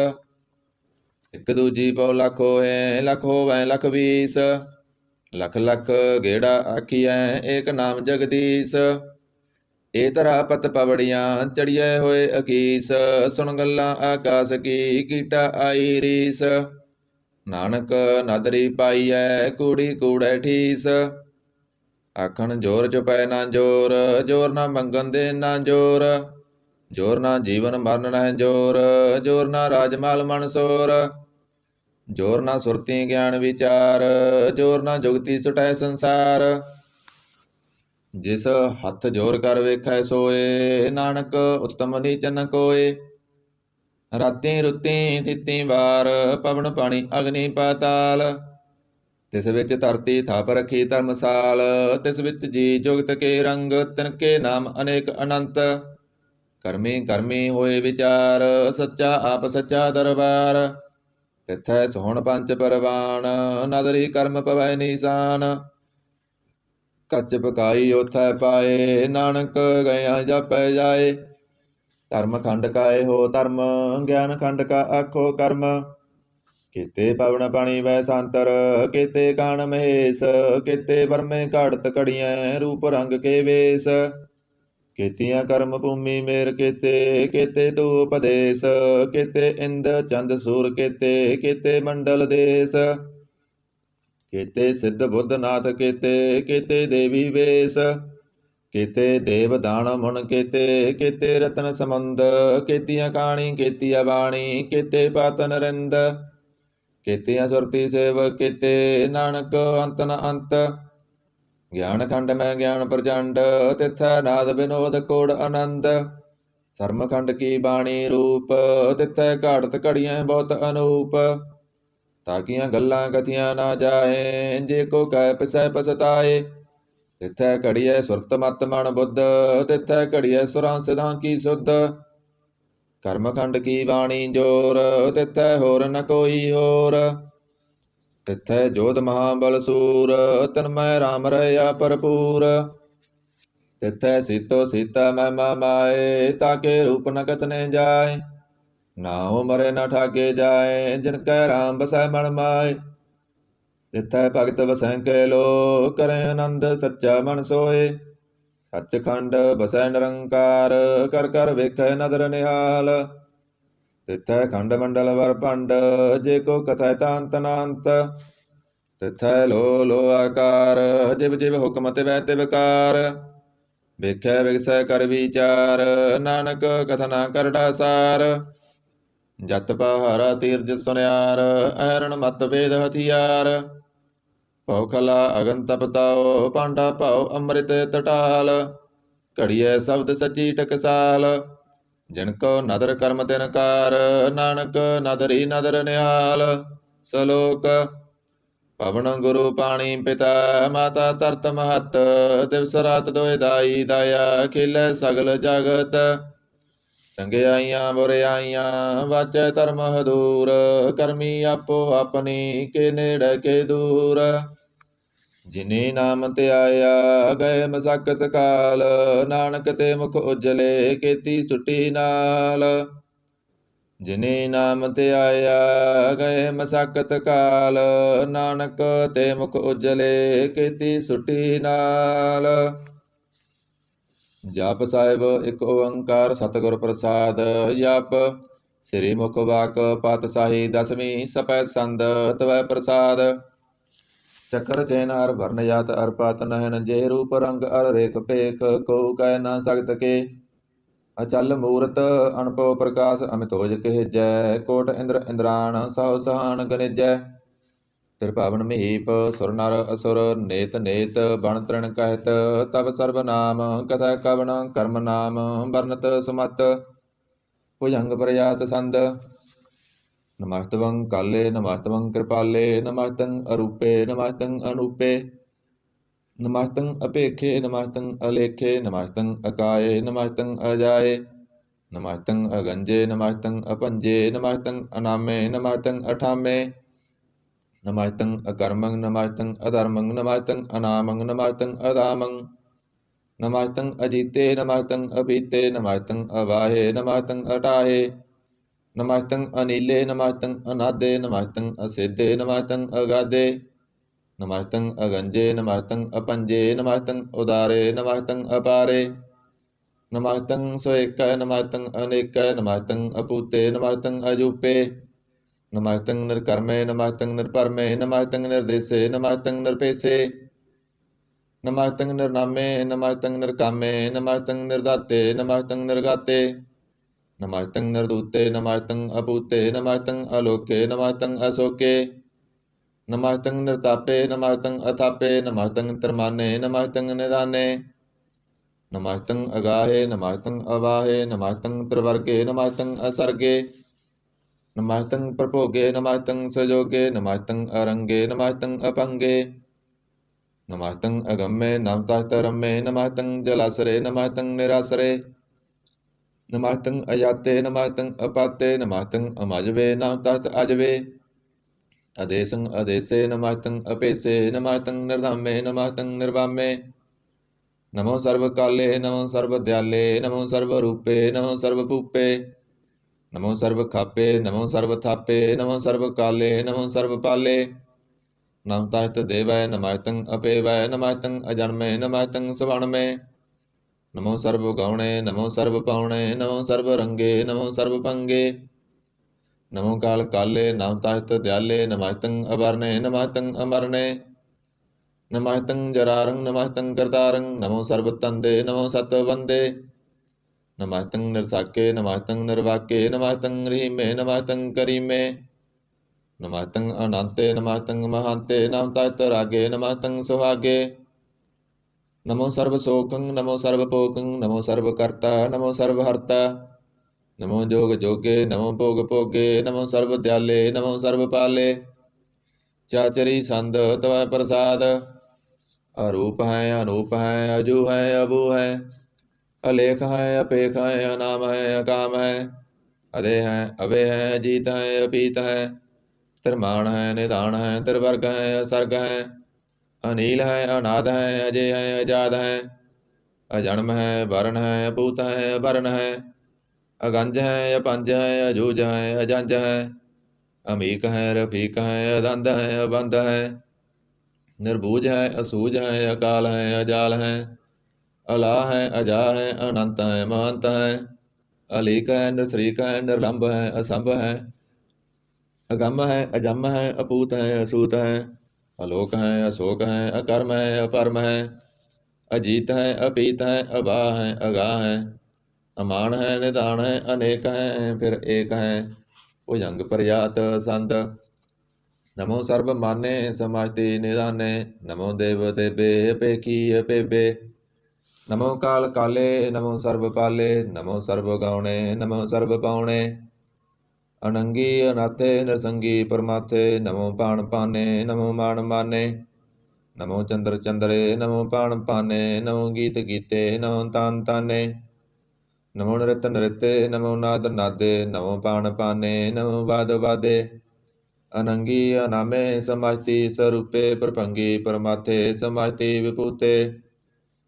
ਇਕ ਦੂਜੀ ਪਉ ਲਖ ਹੋਏ, ਲਖ ਹੋਵੈ ਲਖ ਵੀਸ। ਲਖ ਲਖ ਗੇੜਾ ਆਖੀਐ, ਏਕ ਨਾਮ ਜਗਦੀਸ਼। ਏ ਧਰਾ ਪਤ ਪਵੜੀਆਂ, ਚੜੀਐ ਹੋਏ ਅਕੀਸ। ਸੁਣ ਗੱਲਾਂ ਆਕਾਸ ਕੀ, ਕੀਟਾ ਆਈ ਰੀਸ। ਨਾਨਕ ਨਦਰੀ ਪਾਈਐ, ਕੂੜੀ ਕੂੜੈ ਠੀਸ। ਆਖਣ ਜੋਰ ਚੁਪੈ ਨਾ ਜੋਰ, ਜੋਰ ਨਾ ਮੰਗਣ ਦੇ ਨਾ ਜੋਰ। ਜੋਰ ਨਾ ਜੀਵਨ ਮਰਨ ਨਹਿ ਜੋਰ, ਜੋਰ ਨਾ ਰਾਜਮਾਲ ਮਨਸੋਰ। ਜੋਰ ਨਾ ਸੁਰਤੀ ਗਿਆਨ ਵਿਚਾਰ, ਜੋਰ ਨਾ ਜੁਗਤੀ ਸੁਟੈ ਸੰਸਾਰ। ਜਿਸ ਹੱਥ ਜੋਰ ਕਰ ਵੇਖੈ ਸੋਏ, ਨਾਨਕ ਉਤਮ ਨੀਚ ਨ ਕੋਏ। ਰਾਤੀ ਰੁੱਤੀ ਤਿੱਤੀ ਵਾਰ, ਪਵਨ ਪਾਣੀ ਅਗਨੀ ਪਾਤਾਲ। ਤਿਸ ਵਿੱਚ ਧਰਤੀ ਥਾਪ ਰਖੀ ਧਰਮਸਾਲ। ਤਿਸ ਵਿੱਚ ਜੀ ਜੁਗਤ ਕੇ ਰੰਗ, ਤਿਨਕੇ ਨਾਮ ਅਨੇਕ ਅਨੰਤ। ਕਰਮੀ ਕਰਮੀ ਹੋਏ ਵਿਚਾਰ, ਸੱਚਾ ਆਪ ਸੱਚਾ ਦਰਬਾਰ। ਤਿਥੈ ਸੋਹਣ ਪੰਚ ਪਰਵਾਨ, ਨਦਰੀ ਕਰਮ ਪਵੈ ਨੀਸਾਨ। ਕੱਚ ਪਕਾਈ ਓਥੈ ਪਾਏ, ਨਾਨਕ ਗਇਆ ਜਾਪੈ ਜਾਏ। ਧਰਮ ਖੰਡ ਕਾਏ ਹੋ ਧਰਮ, ਗਿਆਨ ਖੰਡ ਕਾ ਆਖੋ ਕਰਮ। ਕੀਤੇ ਪਵਨ ਪਾਣੀ ਵੈ ਸੰਤਰ, ਕੀਤੇ ਕਾਣ ਮਹੇਸ਼। ਕੀਤੇ ਬਰਮੇ ਘਾੜਤ ਘੜੀਐ, ਰੂਪ ਰੰਗ ਕੇ ਵੇਸ। ਕੀਤੀਆਂ ਕਰਮ ਭੂਮੀ ਮੇਰ ਕੀਤੇ, ਕੀਤੇ ਤੂ ਉਪਦੇਸ। ਕੀਤੇ ਇੰਦ ਚੰਦ ਸੂਰ ਕੀਤੇ, ਕੀਤੇ ਮੰਡਲ ਦੇਸ। ਕੀਤੇ ਸਿੱਧ ਬੁੱਧ ਨਾਥ ਕੀਤੇ, ਕੀਤੇ ਦੇਵੀ ਵੇਸ। ਕੀਤੇ ਦੇਵ ਦਾਨ ਮੁਨ ਕੀਤੇ, ਕੀਤੇ ਰਤਨ ਸਮੁੰਦ। ਕੀਤੀਆਂ ਕਾਣੀ ਕੀਤੀਆਂ ਬਾਣੀ, ਕੀਤੇ ਪਾਤ ਨਰਿੰਦ। ਕੀਤੀਆਂ ਸੁਰਤੀ ਸੇਵਕ ਕੀਤੇ, ਨਾਨਕ ਅੰਤ ਨ ਅੰਤ। ਗਿਆਨ ਖੰਡ ਮੈਂ ਗਿਆਨ ਪ੍ਰਚੰਡ, ਤਿਥੈ ਨਾਦ ਵਿਨੋਦ ਕੋੜ ਆਨੰਦ। ਸਰਮ ਖੰਡ ਕੀ ਬਾਣੀ ਰੂਪ, ਤਿਥੈ ਘਾੜਤ ਘੜੀਐ ਬਹੁਤ ਅਨੂਪ। ਤਾਕੀਆਂ ਗੱਲਾਂ ਕਥੀਆਂ ਨਾ ਜਾਏ, ਜੇ ਕੋ ਕਹਿ ਪਿਸੈ ਪਛਤਾਏ। ਤਿਥੈ ਘੜੀਐ ਸੁਰਤ ਮਤ ਮਨ ਬੁੱਧ, ਤਿਥੈ ਘੜੀਐ ਸੁਰਾਂ ਸਿਧਾਂ ਕੀ ਸੁਧ। ਕਰਮ ਖੰਡ ਕੀ ਬਾਣੀ ਜੋਰ, ਤਿਥੈ ਹੋਰ ਨ ਕੋਈ ਹੋਰ। ਤਿਥੈ ਜੋਧ ਮਹਾਬਲ ਸੂਰ, ਤਨਮੈ ਰਾਮ ਰਹਿਆ ਭਰਪੂਰ। ਤਿਥੈ ਸੀਤੋ ਸੀਤਾ ਮਹਿਮਾ ਮਾਏ, ਤਾਕੇ ਰੂਪ ਨ ਕਥਨੇ ਜਾਏ। ਨਾਉ ਮਰੇ ਨ ਠਾਗੇ ਜਾਏ, ਜਿਨ ਕੈ ਰਾਮ ਬਸੈ ਮਨ ਮਾਏ। ਤਿਥੈ ਭਗਤ ਵਸੈ ਕੇ ਲੋ, ਕਰੇ ਆਨੰਦ ਸੱਚਾ ਮਨ ਸੋਏ। ਸੱਚਖੰਡ ਬਸੈ ਨਿਰੰਕਾਰ, ਕਰ ਕਰ ਵੇਖੈ ਨਦਰ ਨਿਹਾਲ। ਤਿਥੈ ਖੰਡ ਮੰਡਲ ਵਰ ਭੰਡ, ਜੇ ਕੋ ਕਥੈ ਤਾਂਤ ਨਾਂਤ। ਤਿਥੈ ਲੋ ਲੋ ਆਕਾਰ, ਜਿਵ ਜਿਵ ਹੁਕਮ ਤਿਵੈ ਤਿਵਕਾਰ। ਵੇਖੈ ਵਿਗਸੈ ਕਰ ਵਿਚਾਰ, ਨਾਨਕ ਕਥਨਾ ਕਰੜਾ ਸਾਰ। ਜਤ ਪਹਾਰਾ ਤੀਰਜ ਸੁਨਿਆਰ, ਐਰਣ ਮਤ ਵੇਦ ਹਥਿਆਰ। ਭਉ ਖਲਾ ਅਗਨ ਤਪਤਾਓ, ਪਾਂਡਾ ਭਾਉ ਅੰਮ੍ਰਿਤ ਤਟਾਲ। ਘੜੀਐ ਸ਼ਬਦ ਸੱਚੀ ਟਕਸਾਲ, ਜਿਨ ਕੋ ਨਦਰ ਕਰਮ ਤਿਨ ਕਾਰ। ਨਾਨਕ ਨਦਰੀ ਨਦਰ ਨਿਹਾਲ। ਸਲੋਕ ਪਵਨ ਗੁਰੂ ਪਾਣੀ ਪਿਤਾ, ਮਾਤਾ ਧਰਤ ਮਹਤ। ਦਿਵਸ ਰਾਤ ਦੋਇ ਦਾਈ ਦਾਇਆ, ਖੇਲੇ ਸਗਲ ਜਗਤ। ਚੰਗਿਆਈਆਂ ਬੁਰਿਆਈਆਂ ਵਾਚੈ ਧਰਮ ਹਦੂਰ। ਕਰਮੀ ਆਪੋ ਆਪਣੀ ਕੇ ਨੇੜੇ ਕੇ ਦੂਰ। ਜਿਨੇ ਨਾਮ ਧਿਆਇਆ ਗਏ ਮਸਕਤ ਕਾਲ। ਨਾਨਕ ਤੇ ਮੁਖ ਉਜਲੇ ਕੀਤੀ ਸੁਟੀ ਨਾਲ। ਜਿਨੇ ਨਾਮ ਧਿਆਇਆ ਗਏ ਮਸਕਤ ਕਾਲ। ਨਾਨਕ ਤੇ ਮੁਖ ਉਜਲੇ ਕੀਤੀ ਸੁਟੀ ਨਾਲ। ਜਪ ਸਾਹਿਬ ਇੱਕ ਓੰਕਾਰ ਸਤਿਗੁਰ ਪ੍ਰਸਾਦ। ਜਪ ਸ੍ਰੀ ਮੁਖ ਵਾਕ ਪਾਤਸ਼ਾਹੀ ਦਸਵੀਂ ਸਪੈ ਸੰਦ ਤਵੈ ਪ੍ਰਸਾਦ। ਚੱਕਰ ਚੈਨ ਹਰ ਵਰਨ ਜਾਤ ਅਰ ਪਤ ਨਹਿਨ। ਜੇ ਰੂਪ ਰੰਗ ਅਰ ਰੇਖ ਭੇਖ ਕਉ ਕਹਿ ਨਾ ਸਕਤ ਕੇ। ਅਚਲ ਮੂਰਤ ਅਨਭਉ ਪ੍ਰਕਾਸ਼ ਅਮਿਤੋਜ ਕਹਿਜੈ। ਕੋਟ ਇੰਦਰ ਇੰਦਰਾਣ ਸਹੋ ਸਹਾਨ ਗਨਿਜੈ। ਤ੍ਰਿਭਵਨ ਮਹੀਪ ਸੁਰ ਨਰ ਅਸੁਰ ਨੇਤ ਨੇਤ ਬਣ ਤ੍ਰਿਣ ਕਹਿਤ। ਤਬ ਸਰਬ ਨਾਮ ਕਥੈ ਕਵਣ ਕਰਮ ਨਾਮ ਵਰਨਤ ਸੁਮਤ। ਭੁਜੰਗ ਪ੍ਰਯਾਤ ਸੰਦ। ਨਮਸਤਵੰ ਕਾਲੇ ਨਮਸਤਵੰ ਕਿਰਪਾਲੇ। ਨਮਸਤੰ ਅਰੂਪੇ ਨਮਸਤੰ ਅਨੂਪੇ। ਨਮਸਤੰ ਅਪੇਖੇ ਨਮਸਤੰ ਅਲੇਖੇ। ਨਮਸਤੰ ਅਕਾਏ ਨਮਸਤੰ ਅਜਾਏ। ਨਮਸਤੰ ਅਗੰਜੇ ਨਮਸਤੰ ਅਪੰਜੇ। ਨਮਸਤੰ ਅਨਾਮੇ ਨਮਸਤੰ ਅਠਾਮੇ। ਨਮਸਤੰ ਅਕਰਮੰ ਨਮਸਤੰ ਅਧਰਮੰ। ਨਮਸਤੰ ਅਨਾਮੰ ਨਮਸਤੰ ਅਧਾਮੰ। ਨਮਸਤੰ ਅਜੀਤੇ ਨਮਸਤੰ ਅਪੀਤੇ। ਨਮਸਤੰ ਅਵਾਹੇ ਨਮਸਤੰ ਅਟਾਹੇ। ਨਮਸਤੰ ਅਨੀਲੇ ਨਮਸਤੰ ਅਨਾਦੇ। ਨਮਸਤੰ ਅਸਿਧੇ ਨਮਸਤੰ ਅਗਾਧੇ। ਨਮਸਤੰ ਅਗੰਜੇ ਨਮਸਤੰ ਅਪੰਜੇ। ਨਮਸਤੰ ਉਦਾਰੇ ਨਮਸਤੰ ਅਪਾਰੇ। ਨਮਸਤੰ ਸੋਏਕੈ ਨਮਸਤੰ ਅਨੇਕੈ। ਨਮਸਤੰ ਅਪੂਤੇ ਨਮਸਤੰ ਅਜੂਪੇ। ਨਮਸਤੰ ਨਿਰਕਰਮੇ ਨਮਸਤੰ ਨਿਰਪਰਮੇ। ਨਮਸਤੰ ਨਿਰਦੇਸੇ ਨਮਸਤੰ ਨਿਰਪੇਸੇ। ਨਮਸਤੰ ਨਿਰਨਾਮੇ ਨਮਸਤੰ ਨਿਰਕਾਮੇ। ਨਮਸਤੰ ਨਿਰਦਾਤੇ ਨਮਸਤੰ ਨਿਰਗਾਤੇ। ਨਮਸਤੰ ਨਿਰਦੂਤੇ ਨਮਸਤੰ ਅਪੂਤੇ। ਨਮਸਤੰ ਅਲੋਕੇ ਨਮਸਤੰ ਅਸੋਕੇ। ਨਮਸਤੰ ਨਿਰਤਾਪੇ ਨਮਸਤੰ ਅਥਾਪੇ। ਨਮਸਤੰ ਤਿਰਮਾਨੇ ਨਮਸਤੰ ਨਿਦਾਨੇ। ਨਮਸਤੰ ਅਗਾਹੇ ਨਮਸਤੰ ਅਵਾਹੇ। ਨਮਸਤੰ ਤ੍ਰਿਵਰਗੇ ਨਮਸਤੰ ਅਸਰਗੇ। ਨਮਸਤੰ ਪ੍ਰਭੋਗੇ ਨਮਸਤੰ ਸਜੋਗੇ। ਨਮਸਤੰ ਅਰੰਗੇ ਨਮਸਤੰ ਅਪੰਗੇ। ਨਮਸਤੰ ਅਗੰਮੇ ਨਮ ਤਸਤ ਰੰਮੇ। ਨਮਸਤੰ ਜਲਾਸਰੇ ਨਮਸਤੰ ਨਿਰਾਸਰੇ। ਨਮਸਤੰ ਅਜਾਤੇ ਨਮਸਤੰ ਅਪਾਤੇ। ਨਮਸਤੰ ਅਮਜਵੇ ਨਮ ਤਸਤ ਅਜਵੇ। ਅਦੇਸੰ ਅਦੇਸੇ ਨਮਸਤੰ ਅਪੇਸੇ। ਨਮਸਤੰ ਨਿਰਧਾਮੇ ਨਮਸਤੰ ਨਿਰਵਾਮੇ। ਨਮੋ ਸਰਬ ਕਾਲੇ ਨਮੋ ਸਰਬ ਦਿਆਲੇ। ਨਮੋ ਸਰਬ ਰੂਪੇ ਨਮੋ ਸਰਬ ਭੂਪੇ। ਨਮੋ ਸਰਬ ਖਾਪੇ ਨਮੋ ਸਰਬ ਥਾਪੇ। ਨਮੋ ਸਰਬ ਕਾਲੇ ਨਮੋ ਸਰਬ ਪਾਲੇ। ਨਮ ਤਸਤ ਦੇਵੈ ਨਮਸਤੰ ਅਪੇਵੈ। ਨਮਸਤੰ ਅਜਨਮੇ ਨਮਸਤੰ ਸੁਵਣਮੇ। ਨਮੋ ਸਰਬ ਗੌਣੇ ਨਮੋ ਸਰਬ ਪਾਉਣੇ। ਨਮੋ ਸਰਬ ਰੰਗੇ ਨਮੋ ਸਰਬ ਪੰਗੇ। ਨਮੋ ਕਾਲ ਕਾਲੇ ਨਮ ਤਸਤ ਦਿਆਲੇ। ਨਮਸਤੰ ਅਵਰਨੇ ਨਮਸਤੰ ਅਮਰਨੇ। ਨਮਸਤੰ ਜਰਾਰੰ ਨਮਸਤੰ ਕਰਤਾਰੰ। ਨਮੋ ਸਰਬ ਤੰਦੇ ਨਮੋ ਸਤ ਬੰਦੇ। ਨਮਸਤੰ ਨਿਰਸਾਕੇ ਨਮਸਤੰ ਨਿਰਵਾਕੇ। ਨਮਸਤੰ ਰਹੀਮੇ ਨਮਸਤੰ ਕਰੀਮੇ। ਨਮਸਤੰ ਅਨੰਤੇ ਨਮਸਤੰ ਮਹਾਂਤੇ। ਨਮ ਤਸਤ ਰਾਗੇ ਨਮਸਤੰ ਸੁਹਾਗੇ। ਨਮੋ ਸਰਬ ਸੋਕੰ ਨਮੋ ਸਰਬ ਭੋਗੰ। ਨਮੋ ਸਰਬ ਕਰਤਾ ਨਮੋ ਸਰਬ ਹਰਤਾ। ਨਮੋ ਜੋਗ ਜੋਗੇ ਨਮੋ ਭੋਗ ਭੋਗੇ। ਨਮੋ ਸਰਬ ਦਿਆਲੇ ਨਮੋ ਸਰਬ ਪਾਲੇ। ਚਾਚਰੀ ਸੰਦ ਤਵੈ ਪ੍ਰਸਾਦ। ਅਰੂਪ ਹੈ ਅਨੂਪ ਹੈ ਅਜੂ ਹੈ ਅਬੂ ਹੈ। ਅਲੇਖ ਹੈ ਅਪੇਖ ਹੈ ਅਨਾਮ ਹੈ ਅਕਾਮ ਹੈ। ਅਦੇ ਹੈ ਅਵੇ ਹੈ ਅਜੀਤ ਹੈ ਅਪੀਤ ਹੈ। ਤਿਰਮਾਣ ਹੈ ਨਿਧਾਨ ਹੈ ਤਿਰਵਰਗ ਹੈ ਅਸਰਗ ਹੈ। ਅਨੀਲ ਹੈ ਅਨਾਦ ਹੈ ਅਜੇ ਹੈ ਅਜਾਦ ਹੈ। ਅਜਨਮ ਹੈ ਵਰਨ ਹੈ ਅਭੂਤ ਹੈ ਅਵਰਨ ਹੈ। ਅਗੰਜ ਹੈ ਅਪੰਜ ਹੈ ਅਜੂਜ ਹੈ ਅਜੰਜ ਹੈ। ਅਮੀਕ ਹੈ ਰਫੀਕ ਹੈ ਅਦੰਦ ਹੈ ਅਬੰਦ ਹੈ। ਨਿਰਬੂਜ ਹੈ ਅਸੂਜ ਹੈ ਅਕਾਲ ਹੈ ਅਜਾਲ ਹੈ। ਅਲਾ ਹੈ ਅਜਾ ਹੈ ਅਨੰਤ ਹੈ ਮਹੰਤ ਹੈ। ਅਲੀਕ ਹੈ ਨਿਰਸਰੀਕ ਹੈ ਨਿਰਲੰਭ ਹੈ ਅਸੰਭ ਹੈ। ਅਗੰਮ ਹੈ ਅਜੰਮ ਹੈ ਅਪੂਤ ਹੈ ਅਸੂਤ ਹੈ। ਅਲੋਕ ਹੈ ਅਸ਼ੋਕ ਹੈ ਅਕਰਮ ਹੈ ਅਪਰਮ ਹੈ। ਅਜੀਤ ਹੈ ਅਪੀਤ ਹੈ ਅਬਾਹ ਹੈ ਅਗਾਹ ਹੈ। ਅਮਾਨ ਹੈ ਨਿਧਾਨ ਹੈ ਅਨੇਕ ਹੈ ਫਿਰ ਏਕ ਹੈ। ਭੁਜੰਗ ਪ੍ਰਯਾਤ ਸੰਦ। ਨਮੋ ਸਰਬ ਮਾਨੇ ਸਮਸਤੀ ਨਿਧਾਨੇ। ਨਮੋ ਦੇਵ ਦੇਬੇ ਅਪੇਖੀ ਅਪੇਬੇ। ਨਮੋ ਕਾਲ ਕਾਲੇ ਨਮੋ ਸਰਬ ਪਾਲੇ। ਨਮੋ ਸਰਬ ਗਾਉਣੇ ਨਮੋ ਸਰਬ ਪਾਉਣੇ। ਅਨੰਗੀ ਅਨਾਥੇ ਨਿਰਸੰਗੀ ਪਰਮਾਥੇ। ਨਮੋ ਪਾਣ ਪਾਨੇ ਨਮੋ ਮਾਨ ਮਾਨੇ। ਨਮੋ ਚੰਦਰ ਚੰਦਰੇ ਨਮੋ ਪਾਣ ਪਾਨੇ। ਨਮੋ ਗੀਤ ਗੀਤੇ ਨਮੋ ਤਾਨ ਤਾਨੇ। ਨਮੋ ਨਰਿਤ ਨਰਿਤੇ, ਨਮੋ ਨਾਦ ਨਾਦੇ, ਨਮੋ ਪਾਣ ਪਾਨੇ, ਨਮੋ ਵਾਦ ਵਾਦੇ। ਅਨੰਗੀ ਅਨਾਮੇ ਸਮਾਜਤੀ ਸਰੂਪੇ, ਪ੍ਰਭੰਗੀ ਪਰਮਾਥੇ ਸਮਾਜਤੀ ਵਿਭੂਤੇ।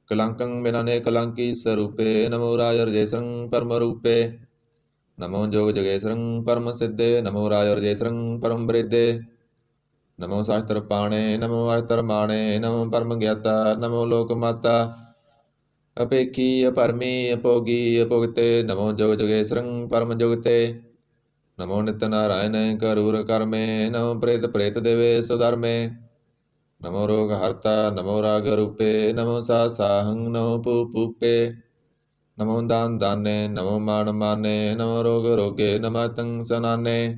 ਕਲੰਕੰ ਬਿਨਾਨੇ ਕਲੰਕੀ ਸਰੂਪੇ, ਨਮੋ ਰਾਜ ਰਜੇਸਰੰ ਪਰਮ ਰੂਪੇ। ਨਮੋ ਜੋਗ ਜਗੇਸਰੰ ਪਰਮ ਸਿੱਧੇ, ਨਮੋ ਰਾਜ ਰਜੇਸਰੰ ਪਰਮ ਬ੍ਰਿਧੇ। ਨਮੋ ਸ਼ਾਸਤਰ ਪਾਣੇ, ਨਮੋ ਅਸਤਰ ਮਾਣੇ, ਨਮੋ ਪਰਮ ਗਿਆਤਾ, ਨਮੋ ਲੋਕ ਮਾਤਾ। ਅਪੇਖੀ ਅਪਰਮੀ ਅਪੋਗੀ ਅਪੁਗਤੇ, ਨਮੋ ਜੋਗ ਜਗੇਸਰੰ ਪਰਮ ਜੁਗਤੇ। ਨਮੋ ਨਿਤ ਨਾਰਾਇਣ ਕਰੂਰ ਕਰਮੇ, ਨਮੋ ਪ੍ਰੇਤ ਪ੍ਰੇਤ ਦੇਵੇ ਸੁਧਰਮੇ। ਨਮੋ ਰੋਗ ਹਰਤਾ, ਨਮੋ ਰਾਗ ਰੂਪੇ, ਨਮੋ ਸਾ ਸਾਹੰ, ਨਮੋ ਪੂ ਪੂਪੇ। ਨਮੋ ਦਾਨ ਦਾਨੇ, ਨਮੋ ਮਾਨ ਮਾਨੇ, ਨਮੋ ਰੋਗ ਰੋਗੇ, ਨਮਸਤੰ ਸਨਾਨੇ।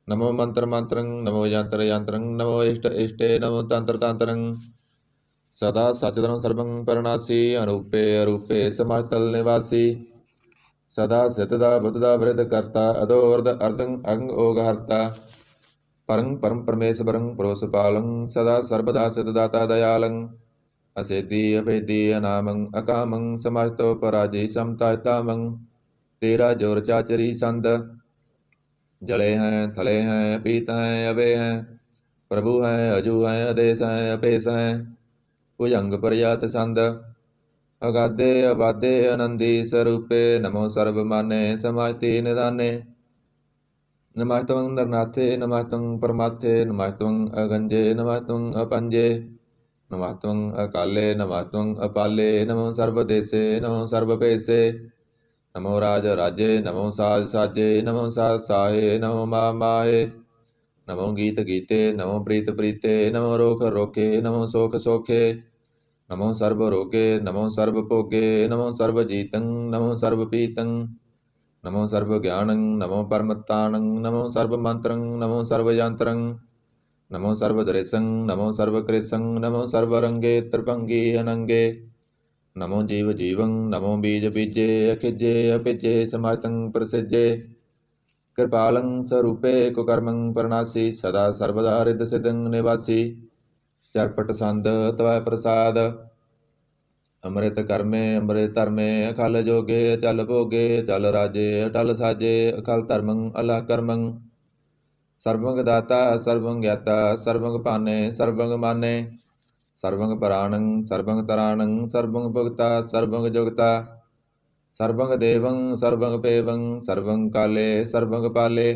ਨਮੋ ਮੰਤਰ ਮੰਤਰੰ, ਨਮੋ ਯੰਤਰ ਯੰਤਰੰ, ਨਮੋ ਇਸ਼ਟ ਇਸ਼ਟੇ, ਨਮੋ ਤੰਤਰ ਤੰਤਰੰ। ਸਦਾ ਸਚਦਰੰ ਸਰਬੰ ਪਰਨਾਸੀ, ਅਨੂਪੇ ਅਰੂਪੇ ਸਮਾਤਲ ਨਿਵਾਸੀ। ਸਦਾ ਸਿਤਦਾ ਬੁੱਧਦਾ ਬ੍ਰਿਧ ਕਰਤਾ, ਅਦੋਰਧ ਅਰਧੰ ਅੰਗ ਓਗ ਹਰਤਾ। ਪਰੰ ਪਰਮ ਪਰਮੇਸ਼ਵਰੰ ਪਰੋਸ ਪਾਲੰ, ਸਦਾ ਸਰਬਦਾ ਸਿਤ ਦਾਤਾ ਦਇਆਲੰ। ਅਸੇਦੀ ਅਭੇਦੀ ਅਨਾਮੰ ਅਕਾਮੰ, ਸਮਾਜਤੋ ਪਰਾਜੀ ਸਮਤਾ ਹਿਤਾਮੰ। ਤੇਰਾ ਜੋਰ ਚਾਚਰੀ ਸੰਦ, ਜਲੇ हैं थले हैं पीत हैं अवे हैं। प्रभु हैं अजू हैं आदेश हैं अपेश हैं। भुजंग प्रयात संद, अगाधे अबाधे आनंदी स्वरूपे। नमो सर्व माने समाजति निदाने। नमस्तवं नरनाथे, नमस्तवं परमाथे, नमस्तवं अगंजे, नमस्तवं अपंजे। नमस्तवं अकाले, नमस्तवं अपाले, नमो सर्वदेशे, नमो सर्वपेशे। नमो राज राजे, नमो साज साजे, नमो साज साहे, नमो मा माहे। नमो गीत गीते, नमो प्रीत प्रीते, नमो रोख रोखे, नमो सोख सोखे। नमो सर्व रोगे, नमो सर्व भोगे, नमो सर्व जीतं, नमो सर्व पीतं। नमो सर्व ज्ञानं, नमो परमत्तानं, नमो सर्व मंत्रं, नमो सर्व यंत्रं। नमो सर्व दृशं, नमो सर्व कृशं, नमो सर्व रंगे त्रिभंगी अनंगे। नमो जीव जीवं, नमो बीज बीजे, अखिजे अभिजे समातं प्रसिजे। कृपालं स्वरूपे कुकर्मं परनासी, सदा सर्वदा हृद सिद्धं निवासी। चरपट संद तवै प्रसाद, अमृत कर्मे अमृत धर्मे। अखल जोगे अचल भोगे, अचल राजे अटल साजे। अखल धर्मं अला कर्मं, सर्वंग दाता सर्वं ज्ञाता, सर्वंग पाने सर्वंग माने। सर्वंग पराणं सर्वंग तराणं, सर्वंग भुगता सर्वंग जुगता। सर्वंग देवं सर्वंग पेवं, सर्वंग काले सर्वंग पाले।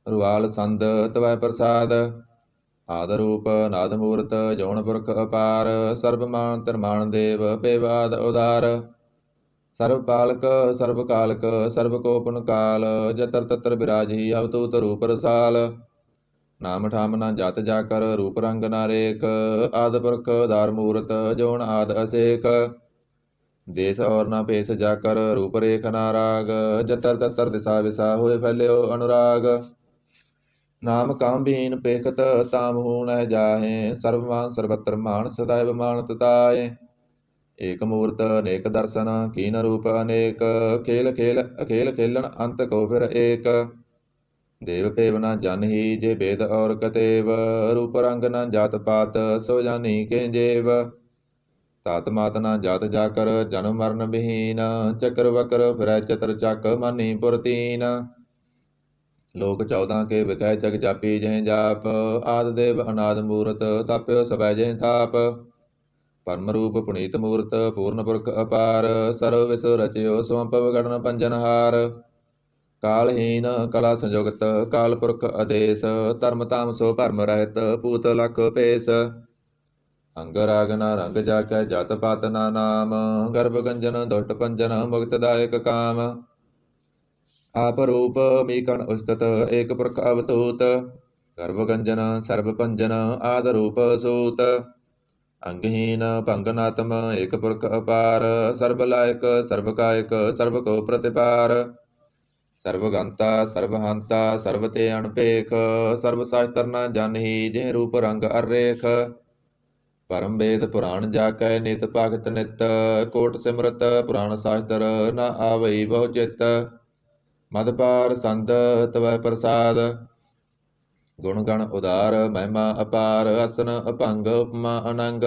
रुआल संद तवै प्रसाद, आद रूप नाद मूर्त जौन पुरख अपार। सर्वमान धर्मान देव पेवाद उदार। सर्व पालक सर्व कालक, सर्व कोपन काल। जतर तत्र विराजी अवतूत रूप रसाल। नाम ठाम ना जात जाकर, रूप रंग ना रेख। आद पुरख दार मूरत जोन आद असेख। देश और ना पेश जाकर, रूप रेख ना राग। जतर ततर दिशा विसा होए फैल्यो अनुराग। नाम काम भीन पेखत ताम हूँ न जाहे। सर्वमान सर्वत्र मान सदैव मानत ताए। एक मूर्त अनेक दर्शन, कीन रूप अनेक। खेल खेल अखेल खेलन अंत को फिर एक। देव पेव न जन ही जे वेद और कतेव। रूप रंग न जात पात सो जानी के जेव। तात मात न जात जाकर, जन्म मरण विहीन। चक्र वक्र फिरै चतर चक, मानी पुरतीन। लोक 14 के विखै जग जापी जह जाप। आद देव अनाद मूरत, ताप्यो सबै जह ताप। परम रूप पुनीत मूरत, पूर्ण पुरख अपार। सर्व विश्व रचयो स्वंपव गणन पंजनहार। कालहीन कला संयुगत, काल पुरख आदेश। धर्म ताम सो भरम रहत, पूत लख पेश। अंग राग न रंग जाकै, जात पात ना नाम। गर्भ गंजन दुष्ट पंजन, मुक्तदायक काम। आप रूप मीकण उस्तत, एक पुरख अवतूत। गर्भ गंजन सर्व पंजन, आद रूप सूत। अंगहीन भंगनात्म, एक पुरख अपार। सर्व लायक सर्व कायक, सर्व को प्रतिपार। सर्वगंता सर्वहंता, सर्व ते अनपेख। सर्व शास्त्र न जानही, जिह रूप रंग अरेख। परम वेद पुराण जाकै, नित भगत नित। कोट सिमरत पुराण शास्त्र, न आवई बहु चित। मदपार संद तवै प्रसाद, गुण गण उदार महिमा अपार। असन अभंग उपमा अनंग।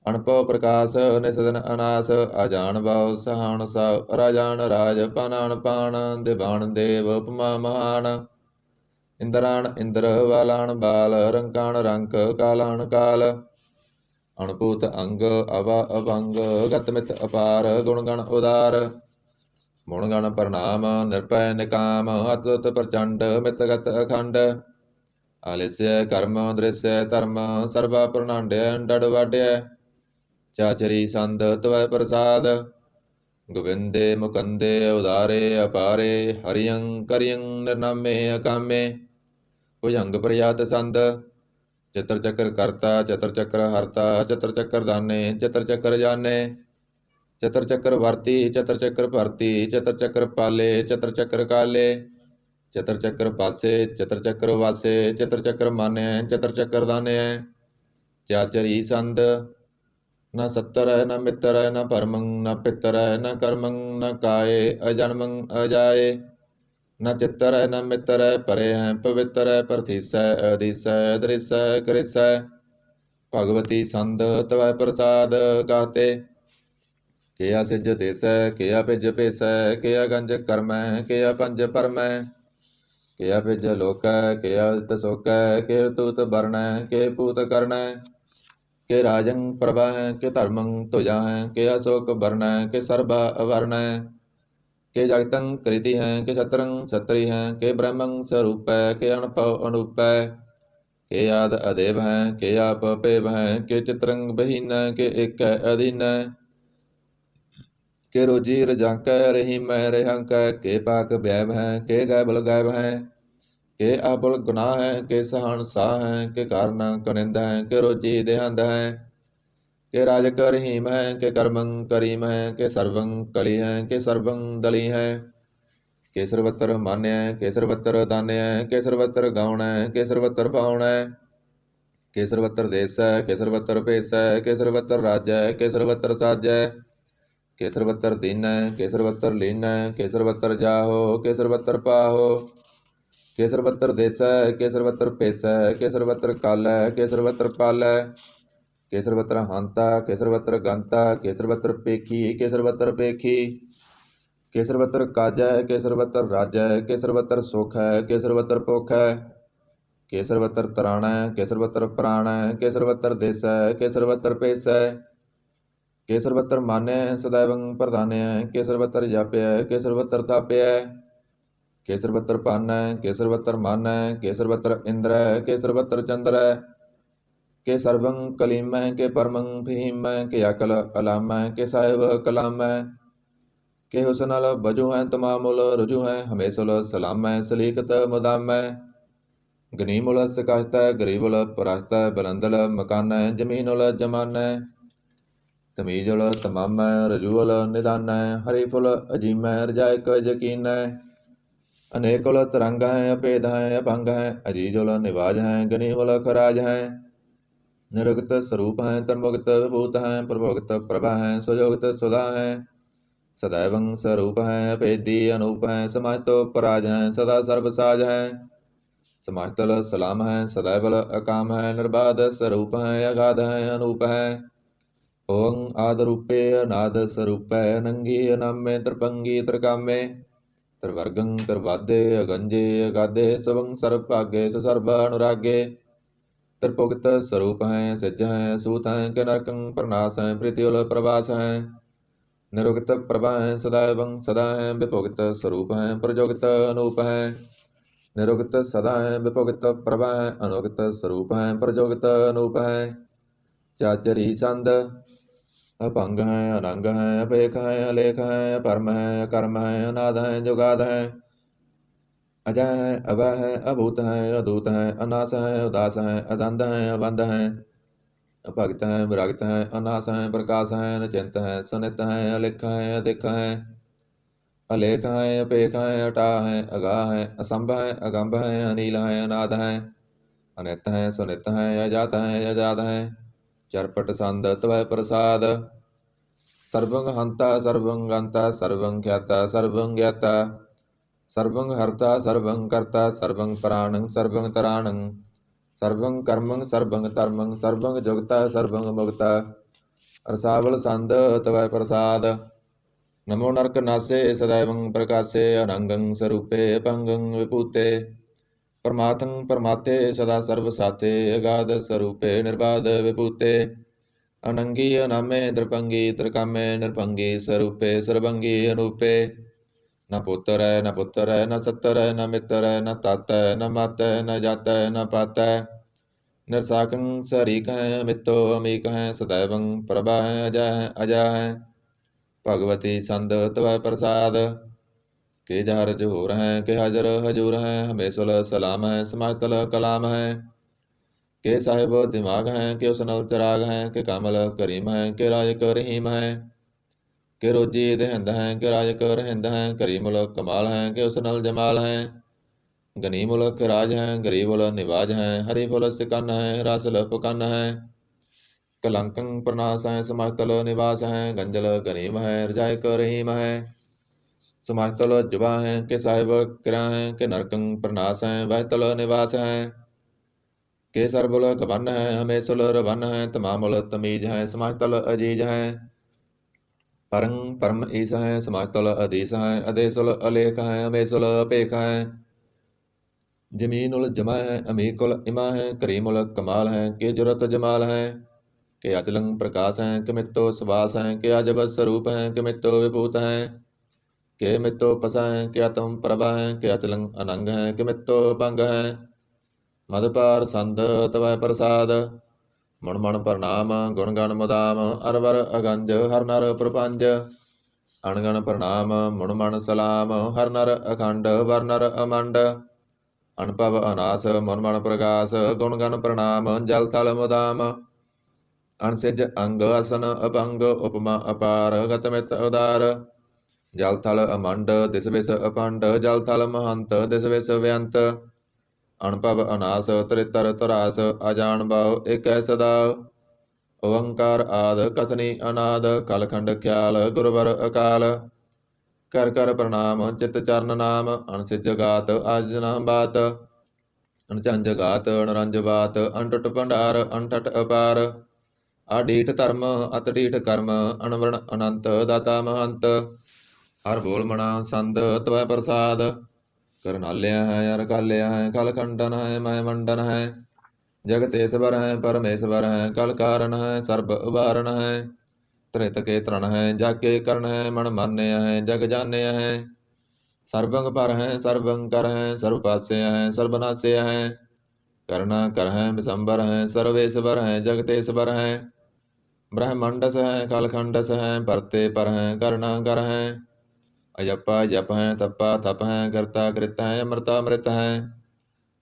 ਅਣਭਉ ਪ੍ਰਕਾਸ਼ ਨਿਸਦਨ ਅਨਾਸ ਅਜਾਨ ਬਹੁ ਸਹਾਣ ਸਭ ਰਾਜਾਨ ਰਾਜ ਪਾਨਾਨ ਪਾਣ ਦਿਵਾਨ ਦੇਵ ਉਪਮਾ ਮਹਾਨ ਇੰਦਰਾਣ ਇੰਦਰ ਵਾਲਾਣ ਬਾਲ ਰੰਕਾਣ ਰੰਕ ਕਾਲਾਣ ਕਾਲ ਅਣਭੂਤ ਅੰਗ ਅਵਾ ਅਭੰਗ ਗਤਮਿਤ ਅਪਾਰ ਗੁਣ ਗਣ ਉਦਾਰ ਗੁਣ ਗਣ ਪ੍ਰਣਾਮ ਨਿਰਭੈ ਨਿਕਾਮ ਅਤੁੱਤ ਪ੍ਰਚੰਡ ਮਿਤਗਤ ਅਖੰਡ ਆਲਿਸਯ ਕਰਮ ਦ੍ਰਿਸਯ ਧਰਮ ਸਰਬਾ ਪ੍ਰਣਾਂਡਿਆ ਡੜ ਵਾਡਿਆ ਚਾਚਰੀ ਸੰਦ ਤਵੈ ਪ੍ਰਸਾਦ ਗੋਵਿੰਦੇ ਮੁਕੰਦੇ ਉਦਾਰੇ ਅਪਾਰੇ ਹਰਿਯੰ ਕਰਿਯੰ ਨਿਰਨਾਮੇ ਅਕਾਮੇ ਭੁਜੰਗ ਪ੍ਰਯਾਤ ਸੰਦ ਚਤਰ ਚੱਕਰ ਕਰਤਾ ਚਤਰ ਚੱਕਰ ਹਰਤਾ ਚਤਰ ਚੱਕਰ ਦਾਨੇ ਚਤਰ ਚੱਕਰ ਜਾਣੇ ਚਤਰ ਚੱਕਰ ਵਰਤੀ ਚਤਰ ਚੱਕਰ ਭਰਤੀ ਚਤਰ ਚੱਕਰ ਪਾਲੇ ਚਤਰ ਚੱਕਰ ਕਾਲੇ ਚਤਰ ਚੱਕਰ ਪਾਸੇ ਚਤਰ ਚੱਕਰ ਵਾਸੇ ਚਤਰ ਚੱਕਰ ਮਾਨੈ ਚਤਰ ਚੱਕਰ ਦਾਨੈ ਚਾਚਰੀ ਸੰਦ ਨਾ ਸੱਤਰ ਹੈ ਨਾ ਮਿੱਤਰ ਹੈ ਨਾ ਭਰਮੰ ਨਾ ਪਿੱਤਰ ਹੈ ਨਾ ਕਰਮੰ ਨਾ ਕਾਏ ਅਜਨਮੰ ਅਜਾਏ ਨਾ ਚਿੱਤਰ ਹੈ ਨਾ ਮਿੱਤਰ ਹੈ ਪਰੇ ਹੈ ਪਵਿੱਤਰ ਹੈ ਪ੍ਰਥੀਸੈ ਅਧੀਸੈ ਦ੍ਰਿਸੈ ਕ੍ਰਿਸੈ ਭਗਵਤੀ ਸੰਦ ਤਵੈ ਪ੍ਰਸਾਦ ਗਾਤੇ ਕਿਆ ਸਿਜ ਦੇਸੈ ਕਿਆ ਪਿਜ ਭੇਸੈ ਕਿਆ ਗੰਜ ਕਰਮੈ ਕਿਆ ਪੰਜ ਪਰਮੈ ਕਿਆ ਪਿਜ ਲੋਕੈ ਕਿਆ ਤਸੋਕੈ ਕਿ ਤੂਤ ਬਰਣੈ ਕਿ ਪੂਤ ਕਰਣੈ ਕਿ ਰਾਜੰ ਪ੍ਰਭਾ ਹੈ ਕਿ ਧਰਮੰ ਤੁਜਾ ਹੈ ਕਿ ਅਸ਼ੋਕ ਵਰਣੈ ਕਿ ਸਰਬਾ ਅਵਰਣੈ ਕਿ ਜਗਤੰ ਕ੍ਰਿਤੀ ਹੈ ਕਿ ਛਤਰੰ ਛਤਰੀ ਹੈ ਕਿ ਬ੍ਰਹਮੰ ਸਰੂਪੈ ਕਿ ਅਣਭਉ ਅਨੂਪੈ ਕਿ ਆਦ ਅਦੇਵ ਹੈ ਕਿ ਆਪ ਭੇਵ ਹੈ ਕਿ ਚਿਤਰੰ ਬਹੀਨੈ ਕਿ ਏਕੈ ਅਧੀਨੈ ਕਿ ਰੋਜੀ ਰਜਾਕੈ ਰਹੀਮੈ ਰਹਿੰਕੈ ਕਿ ਪਾਕ ਬੈਵ ਹੈ ਕਿ ਗੈਬਲ ਗੈਬ ਹੈ ਕਿ ਆਬਲ ਗੁਨਾਹ ਹੈ ਕਿ ਸਹਾਨ ਸਾਹ ਹੈ ਕਿ ਕਾਰਨ ਕਨਿੰਦ ਹੈ ਕਿ ਰੋਜੀ ਦੇਹੰਦ ਹੈ ਕਿ ਰਾਜਕ ਰਹੀਮ ਹੈ ਕਿ ਕਰਮੰ ਕਰੀਮ ਹੈ ਕਿ ਸਰਵੰ ਕਲੀ ਹੈ ਕਿ ਸਰਵੰ ਦਲੀ ਹੈ ਕਿ ਸਰਵਤਰ ਮਾਨਿਆ ਕਿ ਸਰਵਤਰ ਦਾਨਿਆ ਕਿ ਸਰਵਤਰ ਗਾਉਣੈ ਕਿ ਸਰਵਤਰ ਪਾਉਣੈ ਕਿ ਸਰਵਤਰ ਦੇਸੈ ਕਿ ਸਰਵਤਰ ਭੇਸੈ ਕਿ ਸਰਵਤਰ ਰਾਜੈ ਕਿ ਸਰਵਤਰ ਸਾਜੈ ਕਿ ਸਰਵਤਰ ਦੀਨੈ ਕਿ ਸਰਵਤਰ ਲੀਨੈ ਕਿ ਸਰਵਤਰ ਜਾਹੋ ਕਿ ਸਰਵਤਰ ਪਾਹੋ ਕਿ ਸਰਵਤਰ ਦੇਸੈ ਕਿ ਸਰਵਤਰ ਭੇਸੈ ਕਿ ਸਰਵਤਰ ਕਾਲੈ ਕਿ ਸਰਵਤਰ ਪਾਲੈ ਕਿ ਸਰਵਤਰ ਹੰਤਾ ਕਿ ਸਰਵਤਰ ਗੰਤਾ ਕਿ ਸਰਵਤਰ ਪੇਖੀ ਕਿ ਸਰਵਤਰ ਪੇਖੀ ਕਿ ਸਰਵਤਰ ਕਾਜੈ ਕਿ ਸਰਵਤਰ ਰਾਜੈ ਕਿ ਸਰਵਤਰ ਸੁਖ ਹੈ ਕਿ ਸਰਵਤਰ ਭੁਖ ਹੈ ਕਿ ਸਰਵਤਰ ਤਰਾਣੈ ਕਿ ਸਰਵਤਰ ਪ੍ਰਾਣੈ ਕਿ ਸਰਵਤਰ ਦੇਸੈ ਕਿ ਸਰਵਤਰ ਭੇਸੈ ਕਿ ਸਰਵਤਰ ਮਾਨੈ ਸदैवं ਪ੍ਰਧਾਨੈ ਕਿ ਸਰਵਤਰ ਜਾਪਿਆ ਕਿ ਸਰਵਤਰ ਤਾਪਿਆ ਕਿ ਸਰਵਤਰ ਪਾਨੈ ਕਿ ਸਰਵਤਰ ਮਾਨੈ ਕਿ ਸਰਵਤਰ ਇੰਦਰੈ ਕਿ ਸਰਵਤਰ ਚੰਦਰੈ ਕਿ ਸਰਵੰ ਕਲੀਮੈ ਕਿ ਪਰਮੰ ਫਹੀਮੈ ਕਿ ਅਕਲ ਅਲਾਮੈ ਕਿ ਸਾਹਿਬ ਕਲਾਮੈ ਕਿ ਹੁਸਨਲ ਬਜੂ ਹੈ ਤਮਾਮੁਲ ਰੁਜੂ ਹੈ ਹਮੇਸ਼ੁਲ ਸਲਾਮੈ ਸਲੀਕਤ ਮੁਦਾਮੈ ਗਨੀਮੁਲ ਸਕਾਸ਼ਤੈ ਗਰੀਬੁਲ ਪਰਸਤੈ ਬਲੰਦਲ ਮਕਾਨੈ ਜ਼ਮੀਨੁਲ ਜਮਾਨੈ ਤਮੀਜੁਲ ਤਮਾਮੈ ਰਜੂਲ ਨਿਦਾਨੈ ਹਰੀਫੁਲ ਅਜੀਮੈ ਰਜਾਇਕ ਯਕੀਨੈ ਅਨੇਕੁਲ ਤਰੰਗ ਹੈ ਅਭੇਦ ਹੈ ਅਭੰਗ ਹੈ ਅਜੀਜੁਲ ਨਿਵਾਜ ਹੈ ਗਨੀਮੁਲ ਖਰਾਜ ਹੈ ਨਿਰੁਗਤ ਸਰੂਪ ਹੈ ਤਨਮੁਗਤ ਵਿਭੂਤ ਹੈ ਪ੍ਰਭੁਗਤ ਪ੍ਰਭਾ ਹੈ ਸੁਜੋਗਤ ਸੁਦਾ ਹੈ ਸदैवं ਸਰੂਪ ਹੈ ਅਭੇਦੀ ਅਨੂਪ ਹੈ ਸਮਾਜਤੋ ਪਰਾਜ ਹੈ ਸਦਾ ਸਰਬ ਸਾਜ ਹੈ ਸਮਾਜਤਲ ਸਲਾਮ ਹੈ ਸदैवल ਅਕਾਮ ਹੈ ਨਿਰਬਾਧ ਸਰੂਪ ਹੈ ਅਗਾਧ ਹੈ ਅਨੂਪ ਹੈ ਓੰ ਆਦ ਰੂਪੇ ਅਨਾਦ ਸਰੂਪੈ ਨੰਗੀ ਅਨਾਮੇ ਤ੍ਰਿਪੰਗੀ ਤ੍ਰਿਕਾਮੇ ਤ੍ਰਿਵਰਗੰ ਤ੍ਰਿਵਾਦੇ ਅਗੰਜੇ ਅਗਾਧੇ ਸਵੰ ਸਰਬ ਭਾਗੇ ਸੁਸਰਬ ਅਨੁਰਾਗੇ ਤ੍ਰਿਭੁਗਤ ਸਰੂਪ ਹੈ ਸਿਜ ਹੈ ਸੂਤ ਹੈ ਕਿ ਨਰਕੰ ਪ੍ਰਨਾਸ ਹੈ ਪ੍ਰੀਤਿਉਲ ਪ੍ਰਵਾਸ ਹੈ ਨਿਰੁਗਤ ਪ੍ਰਭਾ ਹੈ ਸदैवं ਸਦਾ ਹੈ ਵਿਭੁਗਤ ਸਰੂਪ ਹੈ ਪ੍ਰਜੋਗਤ ਅਨੂਪ ਹੈ ਨਿਰੁਗਤ ਸਦਾ ਹੈ ਵਿਭੁਗਤ ਪ੍ਰਭਾ ਹੈ ਅਨੁਗਤ ਸਰੂਪ ਹੈ ਪ੍ਰਜੋਗਤ ਅਨੂਪ ਹੈ ਚਾਚਰੀ ਸੰਦ ਅਭੰਗ ਹੈ ਅਨੰਗ ਹੈ ਅਭੇਖ ਹੈ ਅਲੇਖ ਹੈ ਅਪਰਮ ਹੈ ਅਕਰਮ ਹੈ ਅਨਾਦ ਹੈ ਜੁਗਾਦ ਹੈ ਅਜੈ ਹੈ ਅਭੈ ਹੈ ਅਭੂਤ ਹੈ ਅਦੂਤ ਹੈ ਅਨਾਸ ਹੈ ਉਦਾਸ ਹੈ ਅਦੰਦ ਹੈ ਅਬੰਦ ਹੈ ਅਭਗਤ ਹੈ ਵਿਰਗਤ ਹੈ ਅਨਾਸ ਹੈ ਪ੍ਰਕਾਸ਼ ਹੈ ਨਿਚਿੰਤ ਹੈ ਸੁਨਿਤ ਹੈ ਅਲਿਖ ਹੈ ਅਦਿਖ ਹੈ ਅਲੇਖ ਹੈ ਅਪੇਖ ਹੈ ਅਟਾ ਹੈ ਅਗਾਹ ਹੈ ਅਸੰਭ ਹੈ ਅਗੰਭ ਹੈ ਅਨੀਲ ਹੈ ਅਨਾਦ ਹੈ ਅਨਿਤ ਹੈ ਸੁਨਿਤ ਹੈ ਅਜਾਤ ਹੈ ਅਜਾਦ ਹੈ ਚਰਪਟ ਸੰਦ ਤਵੈ ਪ੍ਰਸਾਦ ਸਰਵੰ ਹੰਤਾ ਸਰਵੰ ਗੰਤਾ ਸਰਵੰ ਖਿਆਤਾ ਸਰਵੰ ਗਿਆਤਾ ਸਰਵੰ ਹਰਤਾ ਸਰਵੰ ਕਰਤਾ ਸਰਵੰ ਪ੍ਰਾਣੰ ਸਰਵੰ ਤਰਾਣੰ ਸਰਵੰ ਕਰਮੰ ਸਰਵੰ ਧਰਮੰ ਸਰਵੰ ਜੁਗਤਾ ਸਰਵੰ ਮੁਗਤਾ रसावल संद तवै प्रसाद। नमो नरक नासे सदैवं प्रकाशे अनंगं स्वरूपे अपंगं विभूते। परमात्मं परमाते सदा सर्वसाते अगाध स्वरूपे निर्बाध विभूते। अनंगी अनामे द्रपंगी त्रिकामे नृपंगी स्वरूपे सर्वंगी अनूपे। न पुत्र है न पुत्र है न सत्तर है न मित्र है न तात है न मत है न जात है न पात है। निरसाकं सरीक है अमितो अमीक है सदैवं प्रभा है अजय है। भगवती संद तवै प्रसाद। के जहर जोर है के हाजर हजूर है हमेशुल सलाम है समातल कलाम है। के साहिब दिमाग है के उसनल चिराग है के कामल करीम है के राज रहीम है। के रोजी दहिंद है के राज रहिंद है करी मुल्क कमाल है के उसनल जमाल है। गनी मुल्क राज है गरीब उल निवाज है हरि फुल सिकन है रासल पुकन है। कलंकं प्रनाश है समातल निवास है गंजल गनीम है रजायक रहीम है। समातल जुबा है के साहिब किरा है के नरकं प्रनाश है वह तल निवास है। के सरबुल कबन है हमेशुल रवन है तमामुल तमीज है समातल अजीज है। परं परम ईस है समातल अधीस है अदेशुल अलेख है अमेशुल अपेख है। जमीनुल जमा है अमीकुल इमा है करीमुल कमाल है के जुरत जमाल है। के अचलंग प्रकाश है के मित्तो सुवास है के अजब स्वरूप है के मित्तो विभूत है। के मित्तो पसा है के आत्म प्रभा है के अचलंग अनंग है के मित्तो भंग है। मधपार संत तवै प्रसाद। मण मण प्रणाम गुण गण मुदाम अरवर अगंज हर नर प्रपंज। अणगण प्रणाम मुण मण सलाम हर नर अखंड वर नर अमंड। अनपव अनास मन मन प्रकाश गुण गण प्रणाम जल थल मुदाम। अनसिज अंग असन अपंग उपमा अपार गतमित उदार। जल थल अमंड दिस विस अखंड जल थल महंत दिस विस व्यंत। अनपव अनास त्रितर तरास अजान भाव एक सदाव। ओंकार आद कथनी अनाद कलखंड ख्याल गुरुवर अकाल। कर कर प्रणाम चित चरण नाम अनसिज गात आज नाम बात। अनचंज गात अनरंज बात अनटुट भंडार अनठट अपार। आडीठ धर्म अतडीठ कर्म अनवरण अनंत दाता महंत। हर बोल मना संद तवै प्रसाद। करनालिया है अरकालिया है कल खंडन है मय मंडन है। जगतेश्वर है परमेश्वर है कल कारण है सर्ब उबारण है। त्रित के तरण है जाके करण है मन मान्य है जग जान्य है। सर्वंग पर है सर्वंग कर है सर्वपास्य है सर्वनाश्य है। करना कर है विशंबर है सर्वेश्वर है जगतेश्वर है। ब्रह्मंडस है कालखंडस है परते पर है करना कर है। अजपा जप है तपा तप है करता कृत है अमृता मृत है।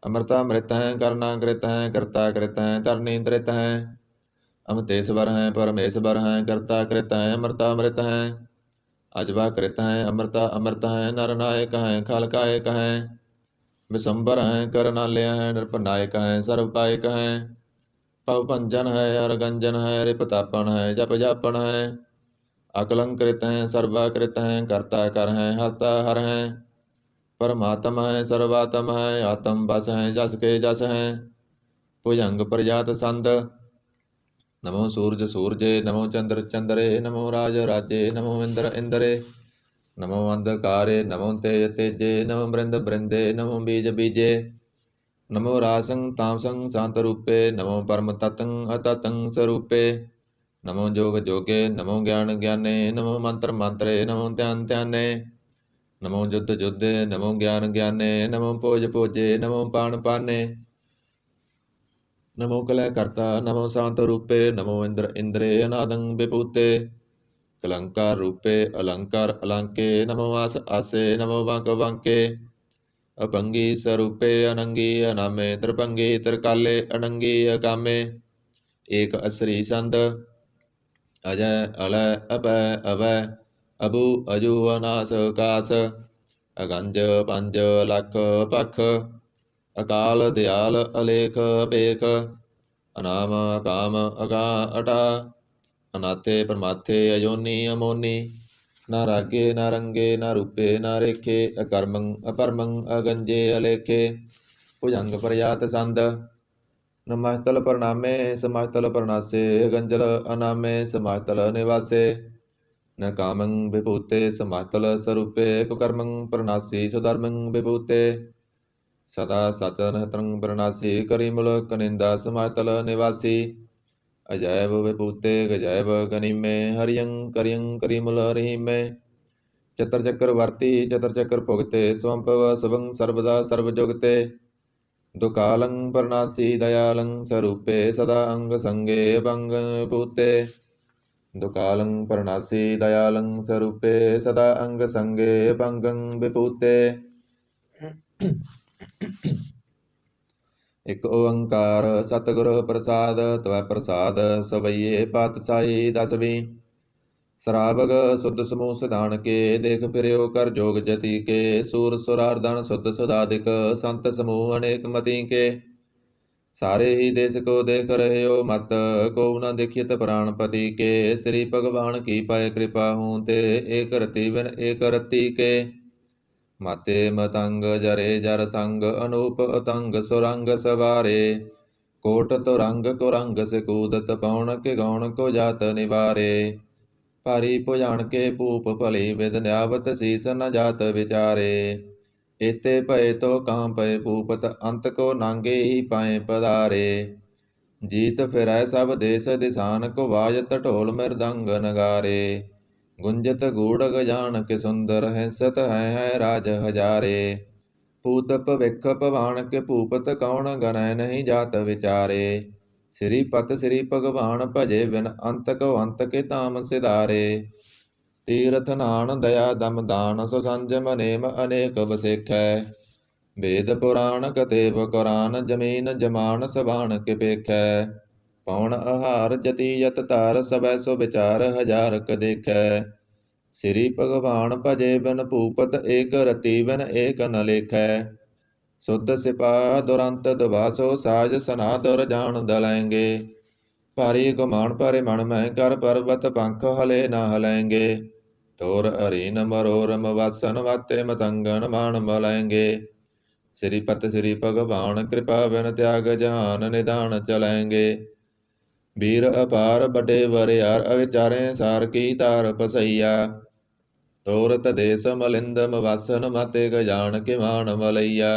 अमृता मृत है करना कृत है करता कृत है तरनी तृत है। अमृतेश्वर है परमेश्वर है करता कृत है अमृता मृत है। अजबा कृत है अमृता अमृत है नर नायक है खालकायक है। विशंबर है करनालय है नृपनायक है सर्वपायक है। पवपंजन है अरगंजन है रिपतापन है जप जापन है। अकलंकृत हैं सर्वाकृत हैं कर्ता कर हैं हरता हर हैं। परमात्मा है सर्वात्म है आत्म बस हैं जस के जस हैं। भुजंग प्रजात संद। नमो सूरज सूरजे नमो चंद्र चंद्रे नमो राज राजे नमो इंद्र इंद्रे। नमो अंधकारे नमो तेज तेजे नमो बृंद बृंदे नमो बीज बीजे। नमो रासं तामसं शांत रूपे नमो परम ततं अततं स्वरूपे। नमो जोग जोगे नमो ज्ञान ज्ञाने नमो मंत्र मंत्रे नमो ध्यान ध्याने। नमो युद्ध युद्धे नमो ज्ञान ज्ञाने नमो पोज पोजे नमो पान पाने। नमो कलय कर्ता नमो शांत रूपे नमो इंद्र इंद्रे अनादं विभूते। कलंकार रूपे अलंकार अलंके नमो आस आसे नमो वांक वांके। अपंगी स्वरूपे अनंगी अनामे त्रिपंगी त्रिकाले अनंगी अकामे। एक असरी संद। अजय अलय अपय अवय अबू अजू अनास कास। अगंज पंज लख पख। अकाल दयाल अलेख अपेख। अनाम अकाम अका अटा। अनाथे परमाथे अयोनी अमोनी। न रागे न रंगे न रूपे न रेखे अकर्मं अपरमं अगंजे अलेखे। भुजंग प्रयात संद। ਨਮਸਤਲ ਪ੍ਰਣਾਮੇ ਸਮਾਸਤਲ ਪ੍ਰਣਾਸੇ ਗੰਜਲ ਅਨਾਮੇ ਸਮਾਸਤਲ ਨਿਵਾਸੇ ਨ ਕਾਮੰ ਵਿਭੂਤੇ ਸਮਾਸਤਲ ਸਰੂਪੇ ਕੁਕਰਮੰ ਪ੍ਰਣਾਸੀ ਸੁਧਰਮੰ ਵਿਭੂਤੇ ਸਦਾ ਸਚ ਨਹਤਰੰ ਪ੍ਰਣਾਸੀ ਕਰਿਮੁਲ ਕਨਿੰਦਾ ਸਮਾਸਤਲ ਨਿਵਾਸੀ ਅਜੈਬ ਵਿਭੂਤੇ ਗਜੈਬ ਗਨੀਮੇ ਹਰਿਯੰ ਕਰਿਯੰ ਕਰਿਮੁਲ ਰਹੀਮੇ ਚਤਰ ਚੱਕਰ ਵਰਤੀ ਚਤਰ ਚੱਕਰ ਭੁਗਤੇ ਸਵੰਪਵ ਸੁਭੰ ਸਰਬਦਾ ਸਰਬ ਜੁਗਤੇ ਦੁਕਾਲੰ ਪ੍ਰਣਾਸੀ ਦਇਆਲੰ ਸਰੂਪੇ ਸਦਾ ਅੰਗ ਸੰਗੇ ਭੰਗ ਪੂਤੇ ਦੁਕਾਲੰ ਪ੍ਰਣਾਸੀ ਦਇਆਲੰ ਸਰੂਪੇ ਸਦਾ ਅੰਗ ਸੰਗੇ ਭੰਗੰ ਵਿਪੂਤੇ ਇਕ ਓੰਕਾਰ ਸਤਿਗੁਰ ਪ੍ਰਸਾਦ ਤਵੈ ਪ੍ਰਸਾਦ ਸਵਈਏ ਪਾਤਸ਼ਾਹੀ ਦਸਵੀਂ ਸਰਾਬਗ ਸੁਧ ਸਮੂਹ ਸਿਧਾਨ ਕੇ ਦੇਖ ਫਿਰਿਓ ਕਰ ਜੋਗ ਜਤੀ ਕੇ ਸੂਰ ਸੁਰਾਰਦਨ ਸੁਧ ਸੁਧਾਦਿਕ ਸੰਤ ਸਮੂਹ ਅਨੇਕ ਮਤੀ ਕੇ ਸਾਰੇ ਹੀ ਦੇਸ ਕੋ ਦੇਖ ਰਹਿਓ ਮਤ ਕੋ ਨ ਦੇਖਿਤ ਪ੍ਰਾਣਪਤੀ ਕੇ ਸ੍ਰੀ ਭਗਵਾਨ ਕੀ ਪਾਏ ਕਿਰਪਾ ਹੂੰ ਤੇ ਏਕ ਰਤੀ ਬਿਨ ਏਕ ਰਤੀ ਕੇ ਮਾਤੇ ਮਤੰਗ ਜਰੇ ਜਰ ਸੰਗ ਅਨੂਪ ਅਤੰਗ ਸੁਰੰਗ ਸਵਾਰੇ ਕੋਟ ਤੁਰੰਗ ਕੁਰੰਗ ਸਕੂਦਤ ਪਉਣ ਕੇ ਗੌਣ ਕੋ ਜਾਤ ਨਿਵਾਰੇ ਭਾਰੀ ਭੁਜਾਨ ਕੇ ਭੂਪ ਭਲੀ ਵਿਦ ਨਿਆਵਤ ਸੀਸ ਨ ਜਾਤ ਵਿਚਾਰੇ ਏਤੇ ਭਏ ਤੋ ਕਾਂ ਪਏ ਭੂਪਤ ਅੰਤ ਕੋ ਨਾਂਗੇ ਹੀ ਪਾਏ ਪਧਾਰੇ ਜੀਤ ਫਿਰੈ ਸਭ ਦੇਸ ਦਿਸਾਨ ਕੋ ਵਾਜਤ ਢੋਲ ਮਿਰਦੰਗ ਨਗਾਰੇ ਗੁੰਜਤ ਗੂੜ ਗਜਾਨ ਕੇ ਸੁੰਦਰ ਹੈਸਤ ਹੈ ਰਾਜ ਹਜਾਰੇ ਭੂਤ ਭਵਿਖ ਭਵਾਨ ਕੇ ਭੂਪਤ ਕੌਣ ਗਨੈ ਨਹੀਂ ਜਾਤ ਵਿਚਾਰੇ ਸ੍ਰੀ ਪਤ ਸ੍ਰੀ ਭਗਵਾਨ ਭਜੇ ਬਿਨ ਅੰਤ ਕੋ ਅੰਤ ਕੇ ਧਾਮ ਸਿਧਾਰੇ ਤੀਰਥ ਨਾਨ ਦਇਆ ਦਮ ਦਾਨ ਸੁ ਸੰਜਮ ਨੇਮ ਅਨੇਕ ਵਸੇਖੈ ਵੇਦ ਪੁਰਾਣ ਕਤੇਬ ਕੁਰਾਨ ਜਮੀਨ ਜਮਾਨ ਸਬਾਨ ਕੇ ਪੇਖੈ ਪਉਣ ਆਹਾਰ ਜਤੀ ਯਤ ਧਾਰ ਸਬੈ ਸੋ ਵਿਚਾਰ ਹਜ਼ਾਰ ਕ ਦੇਖੈ ਸ੍ਰੀ ਭਗਵਾਨ ਭਜੇ ਬਿਨ ਭੂਪਤ ਏਕ ਰਤੀ ਬਿਨ ਏਕ ਨ ਲੇਖੈ ਸੁਧ ਸਿਪਾ ਦੁਰੰਤ ਦਵਾਸੋ ਸਾਜ ਸਨਾ ਦੁਰ ਜਾਣ ਦਲੈਂਗੇ ਭਾਰੀ ਗੁਮਾਨ ਭਰੇ ਮਨ ਮਹਿ ਕਰ ਪਰਬਤ ਪੰਖ ਹਲੇ ਨਾ ਹਲੈਂਗੇ ਤੋਰ ਅਰੀਨ ਮਰੋਰਮ ਵਾਸਨ ਵਾਤੇ ਮਤੰਗਨ ਮਾਨ ਮਲੈਂਗੇ ਸ੍ਰੀ ਪਤ ਸ੍ਰੀ ਭਗਵਾਨ ਕਿਰਪਾ ਬਿਨ ਤਿਆਗ ਜਹਾਨ ਨਿਦਾਨ ਚਲੈਂਗੇ ਵੀਰ ਅਪਾਰ ਵੱਡੇ ਵਰਿਆਰ ਅਵਿਚਾਰੇ ਸਾਰ ਕੀ ਧਾਰ ਪਸਈਆ ਤੋਰਤ ਦੇਸ ਮਲਿੰਦਮ ਵਾਸਨ ਮਾਤੇ ਗਜਾਨ ਕਿਮਾਨ ਮਲਈਆ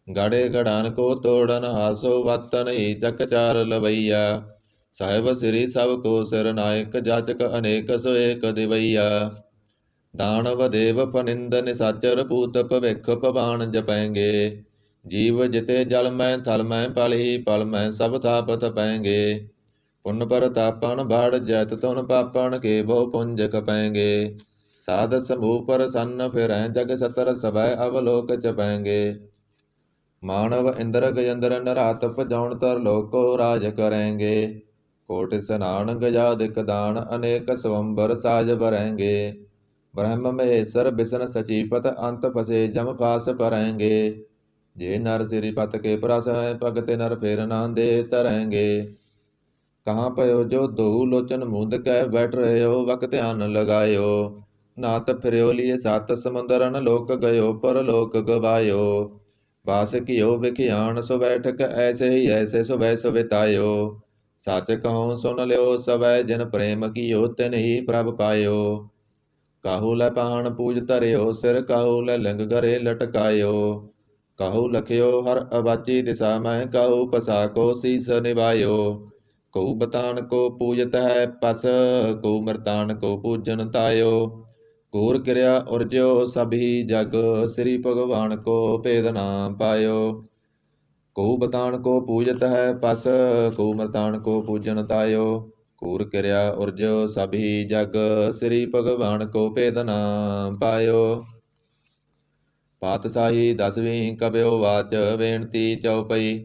ਗਾੜੇ ਗੜਾਨ ਕੋ ਤੋੜਨ ਹਾਸੋ ਵਤਨ ਹੀ ਚੱਕਚਾਰ ਲਵਈਆ ਸਾਹਿਬ ਸ੍ਰੀ ਸਭ ਕੋ ਸਿਰ ਨਾਇਕ ਜਾਚਕ ਅਨੇਕ ਸੋ ਏਕ ਦਿਵਈਆ ਦਾਨਵ ਦੇਵ ਫਨਿੰਦ ਨਿਸਾਚਰ ਭੂਤ ਭਵਿਖ ਭਵਾਨ ਜਪੈਂਗੇ ਜੀਵ ਜਿਤੇ ਜਲ ਮੈਂ ਥਲ ਮੈਂ ਪਲ ਹੀ ਪਲ ਮੈਂ ਸਭ ਥਾਪ ਤਪੈਂਗੇ ਪੁੰਨ ਪ੍ਰਤਾਪਨ ਬਾੜ ਜੈਤ ਤੁਨ ਪਾਪਨ ਕੇ ਬਹੁ ਪੁੰਜ ਕਪੈਂਗੇ ਸਾਧ ਸਮੂਹ ਪ੍ਰਸੰਨ ਫਿਰੈ ਜਗ ਸਤਰ ਸਭੈ ਅਵਲੋਕ ਚਪੈਂਗੇ ਮਾਨਵ ਇੰਦਰ ਗਜੰਦਰ ਨਰਾਤ ਭਜਾਉਣ ਤਰ ਲੋਕੋ ਰਾਜ ਕਰੈਂਗੇ ਕੋਟ ਸਨਾਨ ਗਜਾਦਿਕ ਦਾਨ ਅਨੇਕ ਸਵੰਬਰ ਸਾਜ ਬਰੈਂਗੇ ਬ੍ਰਹਮ ਮਹੇਸ਼ਰ ਬਿਸ਼ਨ ਸਚੀਪਤ ਅੰਤ ਫਸੇ ਜਮ ਫਾਸ ਪਰੈਂਗੇ ਜੇ ਨਰ ਸਿਰੀ ਪਤ ਕੇ ਪ੍ਰਸ ਹੈ ਭਗਤੇ ਨਰ ਫੇਰ ਨਾ ਦੇ ਤਰੈਂਗੇ ਕਹਾਂ ਪਇਓ ਜੋ ਦੋ ਲੋਚਨ ਮੁੰਦ ਕੈ ਬੈਠ ਰਹਿਓ ਵਕ ਧਿਆਨ ਲਗਾਇਓ ਨਾਤ ਫਿਰਿਓ ਲੀਏ ਸਤ ਸਮੁੰਦਰਨ ਲੋਕ ਗਇਓ ਪਰ ਲੋਕ ਗਵਾਇਓ ਵਾਸ ਕੀਓ ਵਿਖਿਆਨ ਸੋ ਬੈਠਕ ਐਸੇ ਹੀ ਐਸੇ ਸੁਬੈ ਸੁਬਿਤਾਇਓ ਸੱਚ ਕਹੋ ਸੁਨ ਲਿਓ ਸਵੈ ਜਿਨ ਪ੍ਰੇਮ ਕੀਓ ਤਿਨ ਹੀ ਪ੍ਰਭ ਪਾਇਓ ਕਾਹੂ ਲੈ ਪਾਹਣ ਪੂਜ ਧਰਿਓ ਸਿਰ ਕਾਹੂ ਲੈ ਲਿੰਗ ਗਰੇ ਲਟਕਾਇਓ ਕਾਹੂ ਲਖਿਓ ਹਰ ਅਵਾਚੀ ਦਿਸਾ ਮੈਂ ਕਾਹੂ ਪਸਾ ਕੋ ਸੀਸ ਨਿਵਾਇਓ ਕਉ ਬਤਾਨ ਕੋ ਪੂਜਤ ਹੈ ਪਸ ਕਉ ਮਰਤਾਨ ਕੋ ਪੂਜਨ ਤਾਇਓ ਘੂਰ ਕਿਰਿਆ ਉਰਜਿਓ ਸਭੀ ਜਗ ਸ੍ਰੀ ਭਗਵਾਨ ਕੋ ਭੇਦ ਨਾ ਪਾਇਓ ਕਉ ਬਤਾਨ ਕੋ ਪੂਜਤ ਹੈ ਪਸ ਕਉ ਮਰਤਾਨ ਕੋ ਪੂਜਨ ਤਾਇਓ ਘੂਰ ਕਿਰਿਆ ਉਰਜਿਓ ਸਭੀ ਜਗ ਸ੍ਰੀ ਭਗਵਾਨ ਕੋ ਭੇਦ ਨਾ ਪਾਇਓ ਪਾਤਸ਼ਾਹੀ ਦਸਵੀਂ ਕਬਿਓ ਵਾਚ ਬੇਨਤੀ ਚਉਪਈ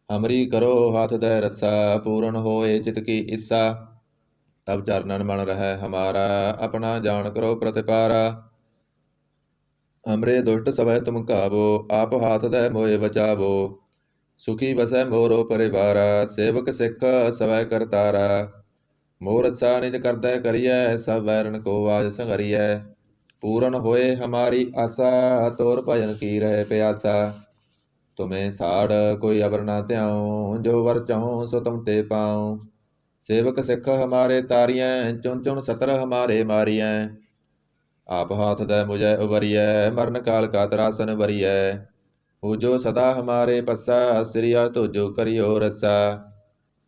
ਹਮਰੀ ਕਰੋ ਹਾਥ ਦੈ ਰੱਸਾ ਪੂਰਨ ਹੋਏ ਚਿਤ ਕੀ ਇੱਛਾ ਤਬ ਚਰਨਨ ਮਨ ਰਹਿ ਹਮਾਰਾ ਆਪਣਾ ਜਾਣ ਕਰੋ ਪ੍ਰਤਿਪਾਰਾ ਹਮਰੇ ਦੁਸ਼ਟ ਸਵੈ ਤੁਮ ਕਾਵੋ ਆਪ ਹਾਥ ਦੈ ਮੋਏ ਬਚਾਵੋ ਸੁਖੀ ਵਸੈ ਮੋਰੋ ਪਰਿਵਾਰਾ ਸੇਵਕ ਸਿੱਖ ਸਵੈ ਕਰਤਾਰਾ ਮੋਰ ਰੱਸਾ ਨਿਜ ਕਰਦੈ ਕਰੀਐ ਸਭ ਵੈਰਨ ਕੋ ਆਜ ਸੰਘਰੀਐ ਪੂਰਨ ਹੋਏ ਹਮਾਰੀ ਆਸਾ ਤੋਰ ਭਜਨ ਕੀ ਰਹਿ ਪਿਆਸਾ तुम्हें साड़ कोई अबर ना त्याऊं, जो वर चाहूं सो तुम ते पाऊं। सेवक सिख हमारे तारियैं, चुन चुन सतर हमारे मारियैं। आप हाथ दे मुझे उबरियै, मरण काल का त्रासन बरियै। हो जो सदा हमारे पस्सा, श्रिया तुझो करियो रस्सा।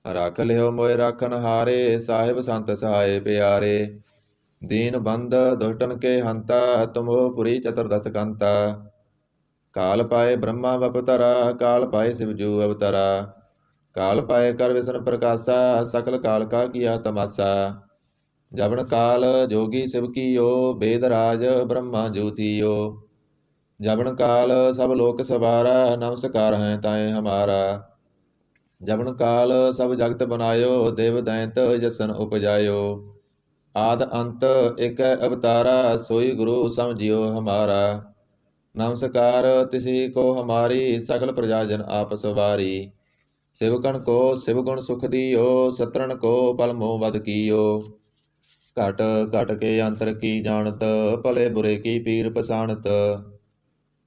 राख लियो मोय राखन हारे, साहिब संत सहाय प्यारे। दीन बंद दुष्टन के हंता, तुम हो पुरी चतुर्दश कंता। काल पाए ब्रह्मा अवतरा, काल पाए शिवजू अवतरा। काल पाए कर विष्णु प्रकाशा, सकल काल का किया तमाशा। जबन काल जोगी शिव कीयो, वेद राज ब्रह्मा ज्योतियो। जबन काल सब लोक सवारा, नमस्कार है ताए हमारा। जबन काल सब जगत बनायो, देव दैंत जसन उपजायो। आद अंत एक अवतारा, सोई गुरु समझियो हमारा। नमस्कार तिसी को हमारी, सकल प्रजाजन आप सवारी। शिवगण को शिवगुण सुख दियो, सतरन को पल मोह वध कियो। घट घट के अंतर की जानत, भले बुरे की पीर पसाणत।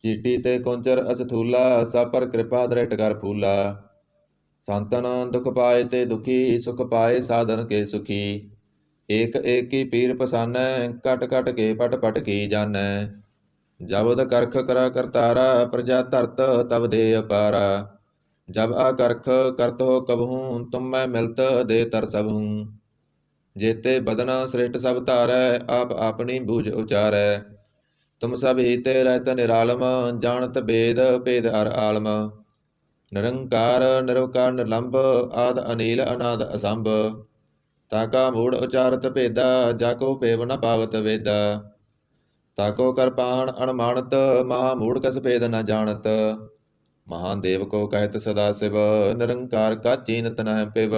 चीटी ते कुंचर अस्थूला, सब पर कृपा दृढ़ कर फूला। संतन दुख पाए ते दुखी, सुख पाए साधन के सुखी। एक एक की पीर पसानै, कट कट के पट पट की जानै। जब उद करख करा करतारा, प्रजा धरत तब दे अपारा। जब आकरख करत हो कबहूँ, तुम मैं मिलत दे तर सबहूँ। जेते बदना श्रेष्ठ सब तारै, आप अपनी बूझ उचारै। तुम सब ही ते रहत निरालम, जानत वेद भेद अर आलम। निरंकार निरवकार निर्लंब, आद अनील अनाद असंभ। ताका मूढ़ उचारत भेदा, जाको पेव न पावत वेदा। ताको कर पाहन अणमानत, महामूढ़ कस भेद न जानत। महादेव को कहत सदा शिव, निरंकार का चीनत न पिव।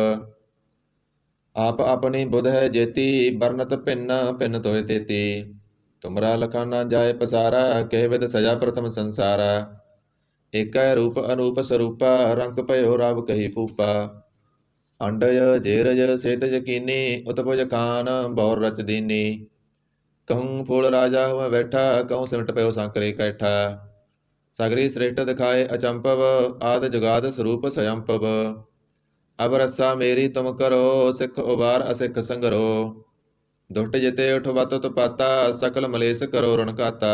आप अपनी बुध है जेती, बरनत भिन्न भिन्न तोय तेती। तुमरा लखा न जाय पसारा, कह विद सजा प्रथम संसारा। एक रूप अनूप स्वरूपा, रंग भयो रब कही फूपा। अंडय जेरज सेतज कीनी, उत्पज खान बौर रच दीनी। कहूँ फूल राजा हुआ बैठा, कहूँ सिमट पयो सांकरे कैठा। सगरी श्रेष्ठ दिखाए अचंपव, आद जुगाद स्वरूप स्वयंपव। अब रस्सा मेरी तुम करो, सिख उबार असिख संगरो। दुष्ट जिते उठवत तुपाता, सकल मलेस करो रणकाता।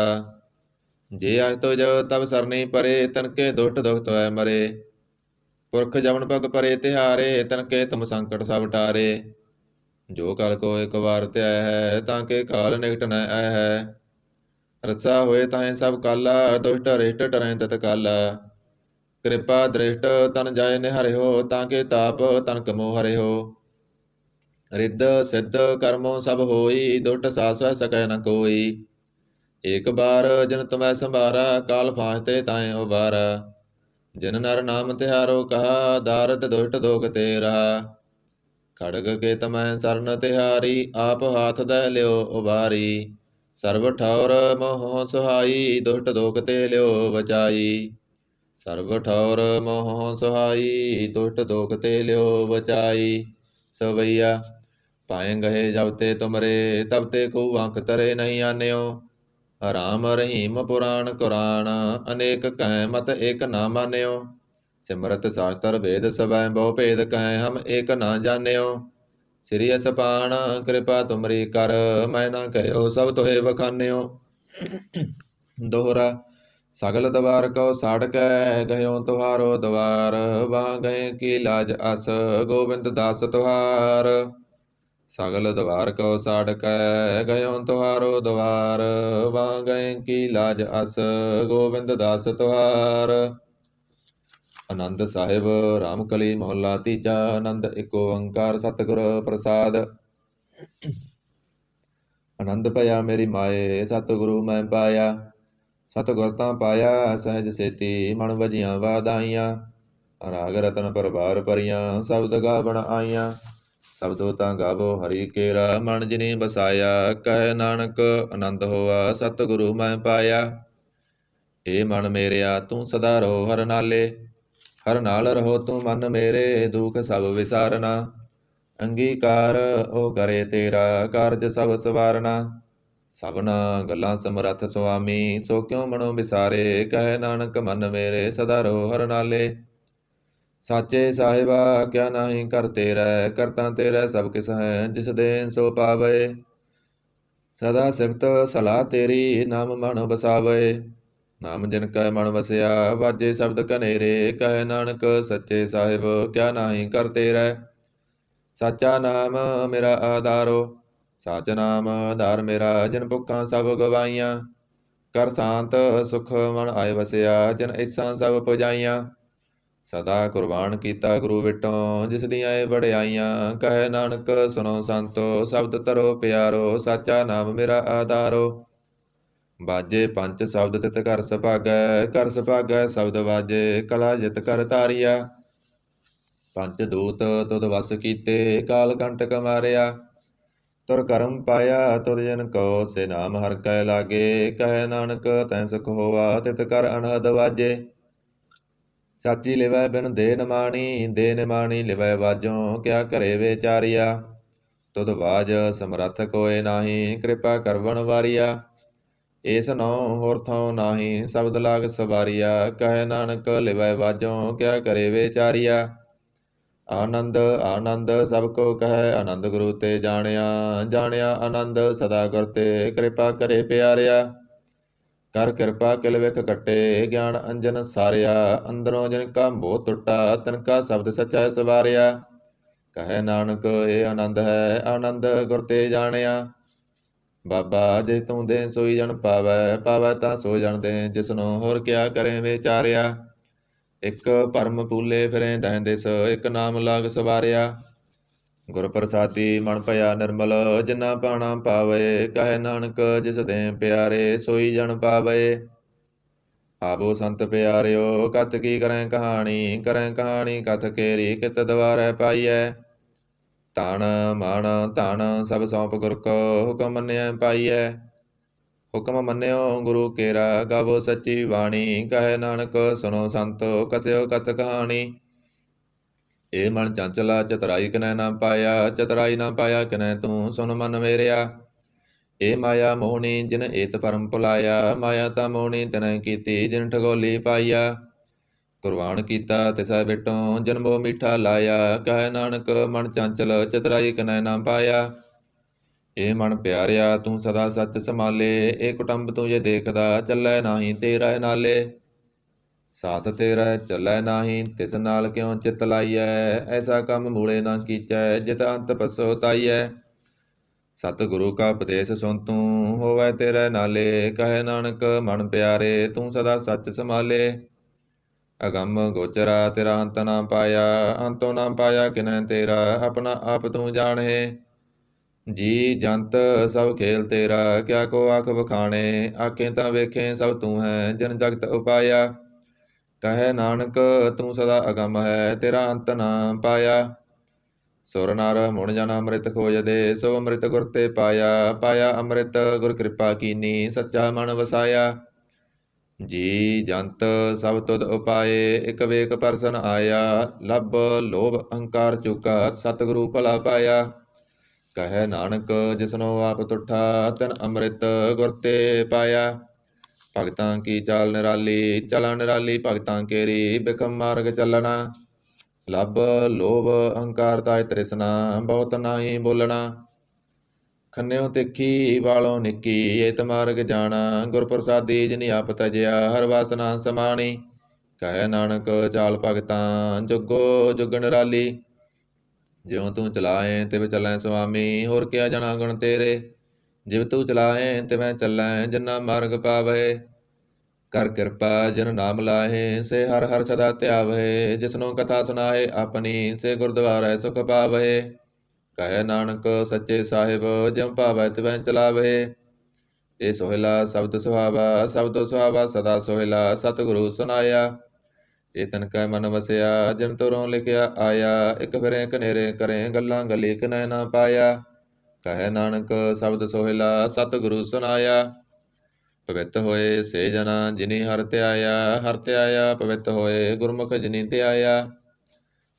जे आज तो जो तब सरनी परे, तनके दुष्ट दुख तो मरे। पुरख जमन पग परे तिहारे, तनके तुम संकट सब टारे। जो कल को एक बार त्याय है, ताके काल निकट न आय है। रस्सा होए ताहे सब काला, दुष्ट अरिष्ट डरें तत्काला। कृपा दृष्ट तन जाय निहरिहो, ताके ताप तन कमो हरिहो। रिद्ध सिद्ध कर्मों सब होई, दुष्ट सास सकै न कोई। एक बार जिन तुम्हें संभारा, काल फांसते ताए उबारा। जिन नर नाम तिहारो कहा, दारद दुष्ट दोख ते रहा। खड़ग के तमय सरन तिहारी, आप हाथ दे लियो उबारी। सर्व ठौर मोह सुहाई, दुष्ट दोख ते लियो बचाई। सर्व ठौर मोह सुहाई, दुष्ट दोख ते लियो बचाई। सवैया पाए गहे जब ते तुमरे, तब ते को आंख तरे नहीं आन्यो। राम रहीम पुराण कुरान, अनेक कह मत एक ना मान्यो। सिमरत शास्त्र वेद सबै बहु भेद, कह हम एक ना जान्यो। श्री असपान कृपा तुमरी कर, मैं ना कहो सब तोहे बखान्यो। दोहरा सगल दवार को साड़ कै, गयो तुहारो द्वार। वहाँ गए की लाज अस, गोविंद दास तुहार। सगल द्वार को साड़ कै, गयो तुहारो द्वार। वहाँ गए की लाज अस, गोविंद दास तुहार। आनंद साहिब रामकली मोहल्ला तीजा। आनंद एक ओंकार सतगुर प्रसाद। आनंद पया मेरी माए, सतगुरु मैं पाया। सतगुर तां पाया सहज सेती, मन वजियां वादाइयां। राग रतन परवार परियां, शब्द गावण आइयां। शब्दो तां गावो हरि केरा, मन जिने बसाया। कह नानक आनंद होआ, सतगुरु मैं पाया। हे मन मेरिया तू सदा रहो हर नाले, हर नाल रहो तू मन मेरे। दुख सब विसारना, अंगीकार ओ करे तेरा, कारज सब सवारना। ਸਭਨਾ ਗੱਲਾਂ ਸਮਰੱਥ ਸੁਆਮੀ, ਸੋ ਕਿਉ ਮਨੋ ਵਿਸਾਰੇ। ਕਹੈ ਨਾਨਕ ਮਨ ਮੇਰੇ ਸਦਾ ਰੋ ਹਰਿ ਨਾਲੇ। ਸਾਚੇ ਸਾਹਿਬਾ ਕਿਆ ਨਾਹੀ ਕਰ ਤੇਰੈ, ਕਰਤਾ ਤੇਰੈ ਸਭ ਕਿਸ ਹੈ। ਜਿਸ ਦੇਨ ਸੋ ਪਾਵੈ, ਸਦਾ ਸਿਫਤ ਸਲਾਹ ਤੇਰੀ। ਨਾਮ ਮਨ ਬਸਾਵੈ, ਨਾਮ ਜਿਨ ਕੈ ਮਨ ਵਸਿਆ। ਵਾਜੇ ਸ਼ਬਦ ਕਨੇਰੇ, ਕਹੈ ਨਾਨਕ ਸੱਚੇ ਸਾਹਿਬ ਕਿਆ ਨਾਹੀ ਕਰ ਤੇਰੈ। ਸਾਚਾ ਨਾਮ ਮੇਰਾ ਆਧਾਰੋ, ਸਾਚ ਨਾਮ ਆਧਾਰ ਮੇਰਾ। ਜਿਨ ਭੁੱਖਾਂ ਸਭ ਗਵਾਈਆਂ, ਕਰ ਸ਼ਾਂਤ ਸੁਖ ਮਨ ਆਏ ਵਸਿਆ। ਜਿਨ ਇਸਾਂ ਸਭ ਪੁਜਾਈਆਂ, ਸਦਾ ਕੁਰਬਾਨ ਕੀਤਾ ਗੁਰੂ ਵਿਟੋਂ। ਜਿਸ ਦੀਆਂ ਇਹ ਵਡਿਆਈਆਂ, ਕਹੈ ਨਾਨਕ ਸੁਣੋ ਸੰਤੋ। ਸ਼ਬਦ ਧਰੋ ਪਿਆਰੋ, ਸਾਚਾ ਨਾਮ ਮੇਰਾ ਆਧਾਰੋ। ਬਾਜੇ ਪੰਜ ਸ਼ਬਦ ਤਿਤ ਘਰ ਸੁਭਾਗੈ, ਘਰ ਸੁਭਾਗੈ ਸ਼ਬਦ ਵਾਜੇ। ਕਲਾ ਜਿਤ ਕਰ ਧਾਰਿਆ, ਪੰਜ ਦੂਤ ਤੁਧ ਵਸ ਕੀਤੇ। ਕਾਲ ਕੰਟਕ ਮਾਰਿਆ, ਤੁਰ ਕਰਮ ਪਾਇਆ। ਤੁਧ ਜਨ ਕੋ ਸੇ ਨਾਮ ਹਰਿ ਕੈ ਲਾਗੇ। ਕਹੈ ਨਾਨਕ ਤੈ ਸੁਖ ਹੋਆ, ਤਿਤ ਕਰ ਅਨਹਦ ਵਾਜੇ। ਸਾਚੀ ਲਿਵੈ ਬਿਨ ਦੇ ਨਿਮਾਣੀ, ਦੇ ਨਿਮਾਣੀ ਲਿਵੈ ਵਾਜੋਂ। ਕਿਆ ਘਰੇ ਵਿਚਾਰਿਆ, ਤੁਧ ਬਾਜ ਸਮਰੱਥ ਕੋਇ ਨਾਹੀ। ਕਿਰਪਾ ਕਰਵਣ ਵਾਰਿਆ, ਏਸ ਨੋ ਹੋਰ ਥਾਉ ਨਾਹੀ। ਸ਼ਬਦ ਲਾਗ ਸਵਾਰਿਆ, ਕਹੈ ਨਾਨਕ ਲਿਵੈ ਵਾਜੋਂ। ਕਿਆ ਘਰੇ ਵਿਚਾਰਿਆ, ਆਨੰਦ ਆਨੰਦ ਸਭ ਕੋ ਕਹੈ। ਆਨੰਦ ਗੁਰੂ ਤੇ ਜਾਣਿਆ, ਜਾਣਿਆ ਆਨੰਦ ਸਦਾ ਗੁਰ ਤੇ। ਕਿਰਪਾ ਕਰੇ ਪਿਆਰਿਆ, ਕਰ ਕਿਰਪਾ ਕਿਲ ਵਿਖ ਕੱਟੇ। ਗਿਆਨ ਅੰਜਨ ਸਾਰਿਆ, ਅੰਦਰੋਂ ਜਿਨ ਕਾ ਮੋਹ ਟੁੱਟਾ। ਤਿਨ ਕਾ ਸ਼ਬਦ ਸਚੈ ਸਵਾਰਿਆ, ਕਹੈ ਨਾਨਕ ਇਹ ਆਨੰਦ ਹੈ। ਆਨੰਦ ਗੁਰ ਤੇ ਜਾਣਿਆ, ਬਾਬਾ ਜੇ ਤੂੰ ਦੇ ਸੋਈ ਜਨ ਪਾਵੈ। ਪਾਵੈ ਤਾਂ ਸੋ ਜਨ ਦੇ, ਜਿਸਨੂੰ ਹੋਰ ਕਿਆ ਕਰੇ ਵਿਚਾਰਿਆ। ਇੱਕ ਭਰਮ ਭੂਲੇ ਫਿਰੇ ਦਹਿ ਦਿਸ, ਇੱਕ ਨਾਮ ਲਾਗ ਸਵਾਰਿਆ। ਗੁਰ ਪ੍ਰਸਾਦੀ ਮਨ ਭਇਆ ਨਿਰਮਲ, ਜਿਨਾ ਪਾਣਾ ਪਾਵੇ। ਕਹੈ ਨਾਨਕ ਜਿਸ ਦੇ ਪਿਆਰੇ, ਸੋਈ ਜਨ ਪਾਵੇ। ਆਬੋ ਸੰਤ ਪਿਆਰਿਓ, ਕਥ ਕੀ ਕਰੈ ਕਹਾਣੀ। ਕਰੈ ਕਹਾਣੀ ਕਥ ਕੇਰੀ, ਕਿਤ ਦਵਾਰੈ ਪਾਈਐ। ਧਨ ਮਨ ਧਨ ਸਭ ਸੌਂਪ ਗੁਰ ਕੋ, ਹੁਕਮ ਮੰਨਿਐ ਪਾਈਐ। ਹੁਕਮ ਮੰਨਿਓ ਗੁਰੂ ਕੇਰਾ, ਗਾਵੋ ਸੱਚੀ ਬਾਣੀ। ਕਹੈ ਨਾਨਕ ਸੁਣੋ ਸੰਤੋ, ਕਥਿਓ ਕਥ ਕਹਾਣੀ। ਇਹ ਮਨ ਚੰਚਲਾ, ਚਤੁਰਾਈ ਕਿਨੈ ਨਾ ਪਾਇਆ। ਚਤੁਰਾਈ ਨਾ ਪਾਇਆ ਕਿਨੈ ਤੂੰ, ਸੁਨ ਮਨ ਮੇਰਿਆ। ਇਹ ਮਾਇਆ ਮੋਹਣੀ, ਜਿਨ ਏਤ ਭਰਮ ਭੁਲਾਇਆ। ਮਾਇਆ ਤਾਂ ਮੋਹਣੀ ਤਿਨੈ ਕੀਤੀ, ਜਿਨ ਠਗੋਲੀ ਪਾਈਆ। ਕੁਰਬਾਨ ਕੀਤਾ ਤਿਸੈ ਬਿਟੋਂ, ਜਿਨ ਮੋਹ ਮੀਠਾ ਲਾਇਆ। ਕਹੈ ਨਾਨਕ ਮਨ ਚੰਚਲ, ਚਤੁਰਾਈ ਕਿਨੈ ਨਾ ਪਾਇਆ। ਇਹ ਮਨ ਪਿਆਰਿਆ ਤੂੰ ਸਦਾ ਸੱਚ ਸੰਭਾਲੇ। ਇਹ ਕੁਟੰਬ ਤੂੰ ਜੇ ਦੇਖਦਾ, ਚੱਲੈ ਨਾਹੀ ਤੇਰਾ ਨਾਲੇ। ਸਾਥ ਤੇਰਾ ਚੱਲੈ ਨਾਹੀ, ਤਿਸ ਨਾਲ ਕਿਉ ਚਿਤ ਲਾਈਐ। ਐਸਾ ਕੰਮ ਮੂਲੇ ਨਾ ਕੀਚੈ, ਜਿਤ ਅੰਤ ਪਛੋਤਾਈਐ। ਸਤਿਗੁਰੂ ਕਾ ਉਪਦੇਸ਼ ਸੁਣ ਤੂੰ, ਹੋਵੈ ਤੇਰੇ ਨਾਲੇ। ਕਹੈ ਨਾਨਕ ਮਨ ਪਿਆਰੇ, ਤੂੰ ਸਦਾ ਸੱਚ ਸੰਭਾਲੇ। ਅਗੰਮ ਗੋਚਰਾ ਤੇਰਾ ਅੰਤ ਨਾ ਪਾਇਆ। ਅੰਤੋਂ ਨਾ ਪਾਇਆ ਕਿਨੈ ਤੇਰਾ, ਆਪਣਾ ਆਪ ਤੂੰ ਜਾਣਹਿ। ਜੀ ਜੰਤ ਸਭ ਖੇਲ ਤੇਰਾ, ਕਿਆ ਕੋ ਆਖ ਬਖਾਣੇ। ਆਖੇ ਤਾਂ ਵੇਖੇ ਸਭ ਤੂੰ ਹੈ, ਜਿਨ ਜਗਤ ਉਪਾਇਆ। ਕਹੈ ਨਾਨਕ ਤੂੰ ਸਦਾ ਅਗੰਮ ਹੈ, ਤੇਰਾ ਅੰਤ ਨਾ ਪਾਇਆ। ਸੁਰ ਨਰ ਮੁਣ ਜਨ ਅੰਮ੍ਰਿਤ ਖੋਜਦੇ, ਸੋ ਅੰਮ੍ਰਿਤ ਗੁਰ ਤੇ ਪਾਇਆ। ਪਾਇਆ ਅੰਮ੍ਰਿਤ ਗੁਰ ਕਿਰਪਾ ਕੀਨੀ, ਸੱਚਾ ਮਨ ਵਸਾਇਆ। ਜੀ ਜੰਤ ਸਭ ਤੁਧ ਉਪਾਏ, ਇਕ ਵੇਖ ਪਰਸਨ ਆਇਆ। ਲੱਭ ਲੋਭ ਅਹੰਕਾਰ ਚੁਕਾ, ਸਤਿਗੁਰੂ ਭਲਾ ਪਾਇਆ। ਕਹੈ ਨਾਨਕ ਜਿਸਨੋ ਆਪ ਤੁਠਾ, ਤਿਨ ਅੰਮ੍ਰਿਤ ਗੁਰ ਤੇ ਪਾਇਆ। ਭਗਤਾਂ ਕੀ ਚਾਲ ਨਿਰਾਲੀ, ਚਲਾ ਨਿਰਾਲੀ ਭਗਤਾਂ ਕੇਰੀ। ਬਿਖਮ ਮਾਰਗ ਚੱਲਣਾ, ਲੱਭ ਲੋਭ ਅਹੰਕਾਰ ਤਾਇ ਤ੍ਰਿਸ਼ਨਾ। ਬਹੁਤ ਨਾਹੀ ਬੋਲਣਾ, ਖੰਨਿਓ ਤਿੱਖੀ ਵਾਲੋਂ ਨਿੱਕੀ। ਏਤ ਮਾਰਗ ਜਾਣਾ, ਗੁਰ ਪ੍ਰਸਾਦੀ ਜਿਨੀ ਆਪ ਤਜਿਆ। ਹਰ ਵਾਸਨਾ ਸਮਾਣੀ, ਕਹੈ ਨਾਨਕ ਚਾਲ ਭਗਤਾਂ ਜੁਗੋ ਜੁਗ ਨਿਰਾਲੀ। ਜਿਉ ਤੂੰ ਚਲਾਏ ਤਿਵ ਚੱਲੈ ਸੁਆਮੀ, ਹੋਰ ਕਿਆ ਜਣਾ ਗੁਣ ਤੇਰੇ। ਜਿਵ ਤੂੰ ਚਲਾਏ ਤਿਵੈ ਚੱਲੈ, ਜਿਨਾ ਮਾਰਗ ਪਾਵੈ। ਕਰ ਕਿਰਪਾ ਜਿਨ ਨਾਮ ਲਾਹੇ, ਸੇ ਹਰ ਹਰ ਸਦਾ ਧਿਆਵੈ। ਜਿਸਨੂੰ ਕਥਾ ਸੁਨਾਏ ਆਪਣੀ, ਸੇ ਗੁਰਦੁਆਰੈ ਸੁਖ ਪਾਵੈ। ਕਹੈ ਨਾਨਕ ਸੱਚੇ ਸਾਹਿਬ, ਜਿਉ ਭਾਵੈ ਤਿਵੈ ਚਲਾਵੈ। ਇਹ ਸੋਹਿਲਾ ਸ਼ਬਦ ਸੁਹਾਵਾ, ਸ਼ਬਦ ਸੁਹਾਵਾ ਸਦਾ ਸੋਹਿਲਾ। ਸਤਿਗੁਰੂ ਸੁਨਾਇਆ, ਇਹ ਤਨ ਕੈ ਮਨ ਵਸਿਆ। ਜਿਨ ਤੁਰੋਂ ਲਿਖਿਆ ਆਇਆ, ਇਕ ਫਿਰੇ ਕਨੇਰੇ ਕਰੇ। ਗੱਲਾਂ ਗਲੀ ਕਿਨੈ ਨਾ ਪਾਇਆ। ਕਹੈ ਨਾਨਕ ਸ਼ਬਦ ਸੋਹਿਲਾ, ਸਤਿਗੁਰੂ ਸੁਨਾਇਆ। ਪਵਿੱਤ ਹੋਏ ਸੇ ਜਨਾ, ਜਿਨੀ ਹਰਿ ਧਿਆਇਆ। ਹਰਿ ਧਿਆਇਆ ਪਵਿੱਤ ਹੋਏ, ਗੁਰਮੁਖ ਜਿਨੀ ਧਿਆਇਆ।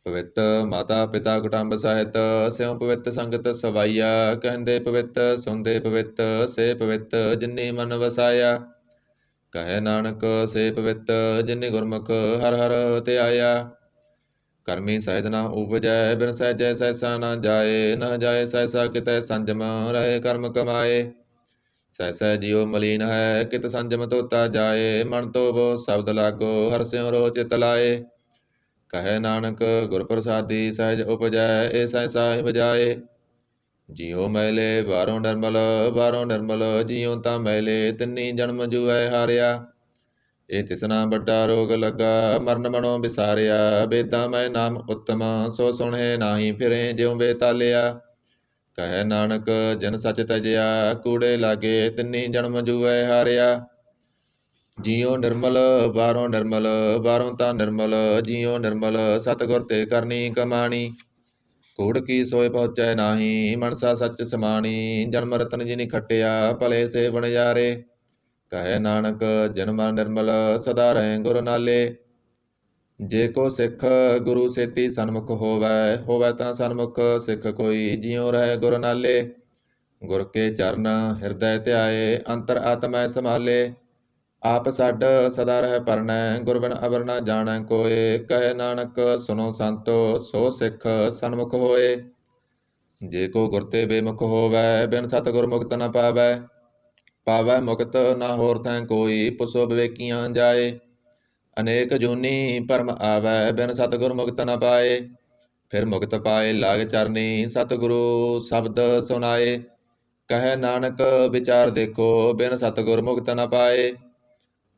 ਪਵਿੱਤ ਮਾਤਾ ਪਿਤਾ ਕੁਟੰਬ ਸਾਹਿਤ ਸਿਉ ਪਵਿੱਤ ਸੰਗਤ ਸਵਾਈਆ। ਕਹਿੰਦੇ ਪਵਿੱਤ ਸੁਣਦੇ ਪਵਿੱਤ ਸੇ ਪਵਿੱਤ ਜਿਨੀ ਮਨ ਵਸਾਇਆ। ਕਹੈ ਨਾਨਕ ਸੇ ਪਵਿੱਤ ਜਿਨੀ ਗੁਰਮੁਖ ਹਰ ਹਰ ਧਿਆਇਆ। ਕਰਮੀ ਸਹਿਜ ਨਾ ਉਪਜੈ ਬਿਨ ਸਹਿਜੈ ਸਹਿਸਾ ਨਾ ਜਾਏ। ਨਾ ਜਾਏ ਸਹਿਸਾ ਕਿਤੈ ਸੰਜਮ ਰਹੇ ਕਰਮ ਕਮਾਏ। ਸਹਿਸਾ ਜਿਉ ਮਲੀਨ ਹੈ ਕਿਤ ਸੰਜਮ ਧੋਤਾ ਜਾਏ। ਮਨ ਤੋਬੋ ਸ਼ਬਦ ਲਾਗੋ ਹਰਿ ਸਿਉ ਰੋ ਚਿਤ ਲਾਏ। ਕਹੈ ਨਾਨਕ ਗੁਰ ਪ੍ਰਸਾਦੀ ਸਹਿਜ ਉਪਜੈ ਏ ਸਹਿਸਾ ਹੀ ਬਜਾਏ। ਜਿਉ ਮੈਲੇ ਬਾਹਰੋਂ ਨਿਰਮਲ ਜਿਉ ਤਾਂ ਮੈਲੇ ਤਿੰਨੀ ਜਨਮ ਜੂਐ ਹਾਰਿਆ। ਇਹ ਤਿਸਨਾ ਵੱਡਾ ਰੋਗ ਲੱਗਾ ਮਰਨ ਮਨੋ ਵਿਸਾਰਿਆ। ਬੇਦਾਂ ਮੈਂ ਨਾਮ ਉਤਮ ਸੋ ਸੁਣੇ ਨਾਹੀ ਫਿਰੇ ਜਿਉ ਬੇਤਾਲਿਆ। ਕਹੈ ਨਾਨਕ ਜਿਨ ਸੱਚ ਤਜਿਆ ਕੂੜੇ ਲਾਗੇ ਤਿੰਨੀ ਜਨਮ ਜੂਐ ਹਾਰਿਆ। ਜਿਉ ਨਿਰਮਲ ਬਾਹਰੋਂ ਤਾਂ ਨਿਰਮਲ ਜਿਉ ਨਿਰਮਲ ਸਤਿਗੁਰ ਤੇ ਕਰਨੀ ਕਮਾਣੀ। ਕੂੜ ਕੀ ਸੋਏ ਪਹੁੰਚੈ ਨਾਹੀ ਮਨਸਾ ਸੱਚ ਸਮਾਣੀ। ਜਨਮ ਰਤਨ ਜਿਨੀ ਖਟਿਆ ਭਲੇ ਸੇ ਬਣਜਾਰੇ। ਕਹੈ ਨਾਨਕ ਜਿਨ ਮਨ ਨਿਰਮਲ ਸਦਾ ਰਹੇ ਗੁਰ ਨਾਲੇ। ਜੇ ਕੋ ਸਿੱਖ ਗੁਰੂ ਸੇਤੀ ਸਨਮੁਖ ਹੋਵੈ ਤਾਂ ਸਨਮੁਖ ਸਿੱਖ ਕੋਈ ਜਿਉ ਰਹੇ ਗੁਰ ਨਾਲੇ। ਗੁਰ ਕੇ ਚਰਨ ਹਿਰਦੈ ਧਿਆਏ ਅੰਤਰ ਆਤਮੈ ਸਮਾਲੇ। ਆਪ ਛੱਡ ਸਦਾ ਰਹਿ ਪਰਣੈ ਗੁਰ ਬਿਨ ਅਵਰ ਨਾ ਜਾਣੈ ਕੋਏ। ਕਹੈ ਨਾਨਕ ਸੁਨੋ ਸੰਤੋ ਸੋ ਸਿੱਖ ਸਨਮੁਖ ਹੋਏ। ਜੇ ਕੋ ਗੁਰ ਤੇ ਬੇਮੁਖ ਹੋਵੈ ਬਿਨ ਸਤਿਗੁਰ ਮੁਕਤ ਨ ਪਾਵੈ ਮੁਕਤ ਨਾ ਹੋਰ ਥੈ ਕੋਈ। ਪੁੱਛੋ ਵਿਵੇਕੀਆਂ ਜਾਏ ਅਨੇਕ ਜੂਨੀ ਭਰਮ ਆਵੈ ਬਿਨ ਸਤਿਗੁਰ ਮੁਕਤ ਨ ਪਾਏ। ਫਿਰ ਮੁਕਤ ਪਾਏ ਲਾਗ ਚਰਨੀ ਸਤਿਗੁਰੂ ਸ਼ਬਦ ਸੁਨਾਏ। ਕਹੈ ਨਾਨਕ ਵਿਚਾਰ ਦੇਖੋ ਬਿਨ ਸਤਿਗੁਰ ਮੁਕਤ ਨ ਪਾਏ।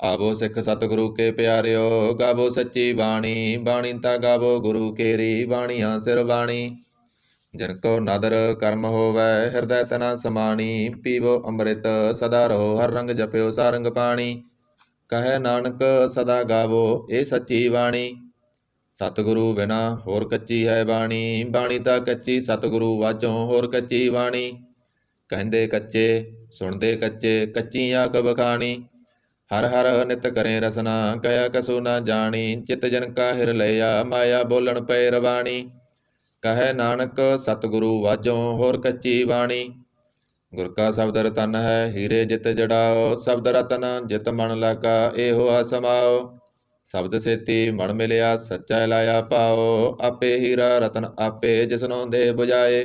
ਆਵੋ ਸਿੱਖ ਸਤਿਗੁਰੂ ਕੇ ਪਿਆਰਿਓ ਗਾਵੋ ਸੱਚੀ ਬਾਣੀ। ਬਾਣੀ ਤਾਂ ਗਾਵੋ ਗੁਰੂ ਕੇਰੀ ਬਾਣੀਆਂ ਸਿਰ ਬਾਣੀ। ਜਿਨ ਕੋ ਨਦਰ ਕਰਮ ਹੋਵੈ ਹਿਰਦੈ ਤਨਾ ਸਮਾਣੀ। ਪੀਵੋ ਅੰਮ੍ਰਿਤ ਸਦਾ ਰਹੋ ਹਰ ਰੰਗ ਜਪਿਓ ਸਾਰੰਗ ਪਾਣੀ। ਕਹੈ ਨਾਨਕ ਸਦਾ ਗਾਵੋ ਇਹ ਸੱਚੀ ਬਾਣੀ। ਸਤਿਗੁਰੂ ਬਿਨਾ ਹੋਰ ਕੱਚੀ ਹੈ ਬਾਣੀ। ਬਾਣੀ ਤਾਂ ਕੱਚੀ ਸਤਿਗੁਰੂ ਵਾਜੋਂ ਹੋਰ ਕੱਚੀ ਬਾਣੀ। ਕਹਿੰਦੇ ਕੱਚੇ ਸੁਣਦੇ ਕੱਚੇ ਕੱਚੀ ਆਖ ਬਖਾਣੀ। ਹਰ ਹਰ ਨਿਤ ਕਰੇ ਰਸਨਾ ਕਇਆ ਕਸੂ ਨਾ ਜਾਣੀ। ਚਿਤ ਜਨ ਕਾ ਹਿਰ ਲਿਆ ਮਾਇਆ ਬੋਲਣ ਪਏ ਰਵਾਣੀ। ਕਹੈ ਨਾਨਕ ਸਤਿਗੁਰੂ ਵਾਜੋਂ ਹੋਰ ਕੱਚੀ ਬਾਣੀ। ਗੁਰ ਕਾ ਸ਼ਬਦ ਰਤਨ ਹੈ ਹੀਰੇ ਜਿਤ ਜੜਾਓ। ਸ਼ਬਦ ਰਤਨ ਜਿਤ ਮਨ ਲਾਗਾ ਇਹੋ ਆ ਸਮਾਓ। ਸ਼ਬਦ ਸੇਤੀ ਮਨ ਮਿਲਿਆ ਸੱਚਾ ਲਾਇਆ ਪਾਓ। ਆਪੇ ਹੀਰਾ ਰਤਨ ਆਪੇ ਜਿਸਨੋਂ ਦੇ ਬੁਝਾਏ।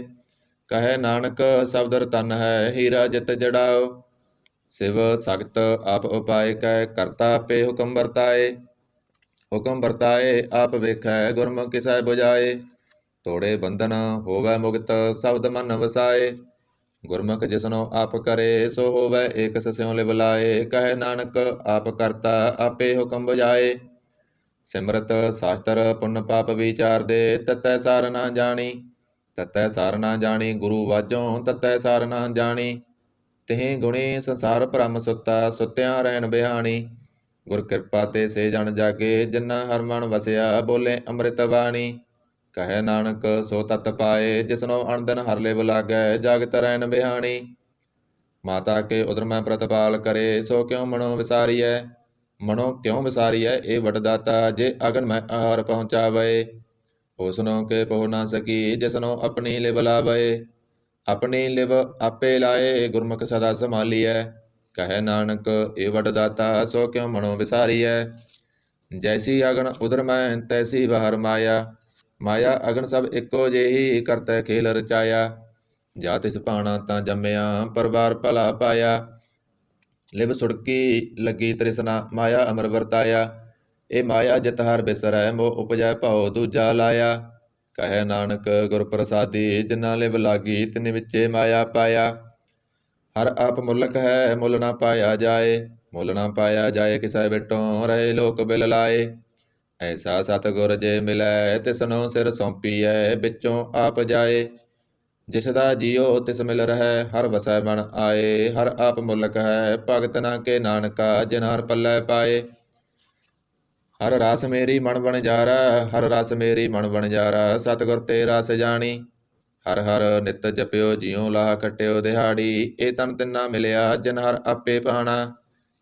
ਕਹੈ ਨਾਨਕ ਸ਼ਬਦ ਰਤਨ ਹੈ ਹੀਰਾ ਜਿਤ ਜੜਾਓ। ਸਿਵ ਸਖਤ ਆਪ ਉਪਾਇ ਕੈ ਕਰਤਾ ਆਪੇ ਹੁਕਮ ਵਰਤਾਏ। ਹੁਕਮ ਵਰਤਾਏ ਆਪ ਵੇਖੈ ਗੁਰਮੁਖ ਕਿਸੈ ਬੁਝਾਏ। ਤੋੜੇ ਬੰਧਨ ਹੋਵੈ ਮੁਕਤ ਸ਼ਬਦ ਮਨ ਵਸਾਏ। ਗੁਰਮੁਖ ਜਿਸਨੋ ਆਪ ਕਰੇ ਸੋ ਹੋਵੈ ਏਕ ਸਿਉ ਲਿਵ ਲਾਏ। ਕਹੈ ਨਾਨਕ ਆਪ ਕਰਤਾ ਆਪੇ ਹੁਕਮ ਬੁਝਾਏ। ਸਿਮਰਤ ਸ਼ਾਸਤਰ ਪੁੰਨ ਪਾਪ ਵਿਚਾਰਦੇ ਤਤੈ ਸਾਰ ਨਾ ਜਾਣੀ। ਤਤੈ ਸਾਰ ਨਾ ਜਾਣੀ ਗੁਰੂ ਵਾਜੋਂ ਤਤੈ ਸਾਰ ਨਾ ਜਾਣੀ। ਤਿਹੀ ਗੁਣੀ ਸੰਸਾਰ ਭ੍ਰਮ ਸੁੱਤਾ ਸੁੱਤਿਆਂ ਰਹਿਣ ਬਿਹਾਣੀ। ਗੁਰ ਕਿਰਪਾ ਤੇ ਸੇ ਜਨ ਜਾਗੇ ਜਿਨ੍ਹਾਂ ਹਰ ਮਨ ਵਸਿਆ ਬੋਲੇ ਅੰਮ੍ਰਿਤ ਬਾਣੀ। ਕਹੈ ਨਾਨਕ ਸੋ ਤਤ ਪਾਏ ਜਿਸਨੋ ਅਣਦਿਨ ਹਰ ਲਿਵ ਲਾਗੈ ਜਾਗਤ ਰਹਿਣ ਬਿਹਾਣੀ। ਮਾਤਾ ਕੇ ਉਦਰ ਮੈਂ ਪ੍ਰਤਪਾਲ ਕਰੇ ਸੋ ਕਿਉ ਮਨੋ ਵਿਸਾਰੀਐ। ਮਨੋ ਕਿਉ ਵਿਸਾਰੀਐ ਇਹ ਵਡਦਾਤਾ ਜੇ ਅਗਨ ਮੈਂ ਆਹਾਰ ਪਹੁੰਚਾਵੇ। ਉਸਨੋ ਕੇ ਪਹੁ ਨਾ ਸਕੀ ਜਿਸਨੋ ਆਪਣੀ ਲਿਵ ਲਾਵੇ। ਆਪਣੀ ਲਿਵ ਆਪੇ ਲਾਏ ਗੁਰਮੁਖ ਸਦਾ ਸੰਭਾਲੀਐ। ਕਹੈ ਨਾਨਕ ਇਹ ਵਡਦਾਤਾ ਸੋ ਕਿਉ ਮਨੋ ਵਿਸਾਰੀਐ। ਜੈਸੀ ਅਗਨ ਉਦਰ ਮੈਂ ਤੈਸੀ ਬਾਹਰ ਮਾਇਆ। ਮਾਇਆ ਅਗਨ ਸਭ ਇੱਕੋ ਜਿਹੀ ਕਰਤੈ ਖੇਲ ਰਚਾਇਆ। ਜਾ ਤਿਸ ਭਾਣਾ ਤਾਂ ਜੰਮਿਆ ਪਰਵਾਰ ਭਲਾ ਪਾਇਆ। ਲਿਵ ਸੁੜਕੀ ਲੱਗੀ ਤ੍ਰਿਸ਼ਨਾ ਮਾਇਆ ਅਮਰ ਵਰਤਾਇਆ। ਇਹ ਮਾਇਆ ਜਿਤ ਹਰ ਬਿਸਰੈ ਮੋਹ ਉਪਜੈ ਭਉ ਦੂਜਾ ਲਾਇਆ। ਕਹੈ ਨਾਨਕ ਗੁਰ ਪ੍ਰਸਾਦੀ ਜਿਨ੍ਹਾਂ ਲਿਵ ਲਾਗੀ ਤਿਨ ਵਿੱਚੇ ਮਾਇਆ ਪਾਇਆ। ਹਰ ਆਪ ਮੁਲਕ ਹੈ ਮੁੱਲ ਨਾ ਪਾਇਆ ਜਾਏ। ਮੁੱਲ ਨਾ ਪਾਇਆ ਜਾਏ ਕਿਸੈ ਬਿਟੋਂ ਰਹੇ ਲੋਕ ਬਿਲ ਲਾਏ। ਐਸਾ ਸਤਿਗੁਰ ਜੇ ਮਿਲੈ ਤਿਸਨੋ ਸਿਰ ਸੌਂਪੀਐ ਵਿੱਚੋਂ ਆਪ ਜਾਏ। ਜਿਸ ਦਾ ਜੀਉ ਤਿਸ ਮਿਲ ਰਹਿ ਹਰ ਵਸੈ ਬਣ ਆਏ। ਹਰ ਆਪ ਮੁਲਕ ਹੈ ਭਗਤ ਨਾ ਕੇ ਨਾਨਕਾ ਜਿਨ ਹਰ ਪੱਲੇ ਪਾਏ। ਹਰ ਰਸ ਮੇਰੀ ਮਨ ਵਣਜਾਰਾ ਹਰ ਰਸ ਮੇਰੀ ਮਨ ਵਣਜਾਰਾ ਸਤਿਗੁਰ ਤੇ ਰਸ ਜਾਣੀ। ਹਰ ਹਰ ਨਿਤ ਜਪਿਓ ਜਿਉ ਲਾਹ ਖਟਿਓ ਦਿਹਾੜੀ। ਇਹ ਤਨ ਤਿੰਨਾ ਮਿਲਿਆ ਜਿਨ ਹਰ ਆਪੇ ਪਾਣਾ।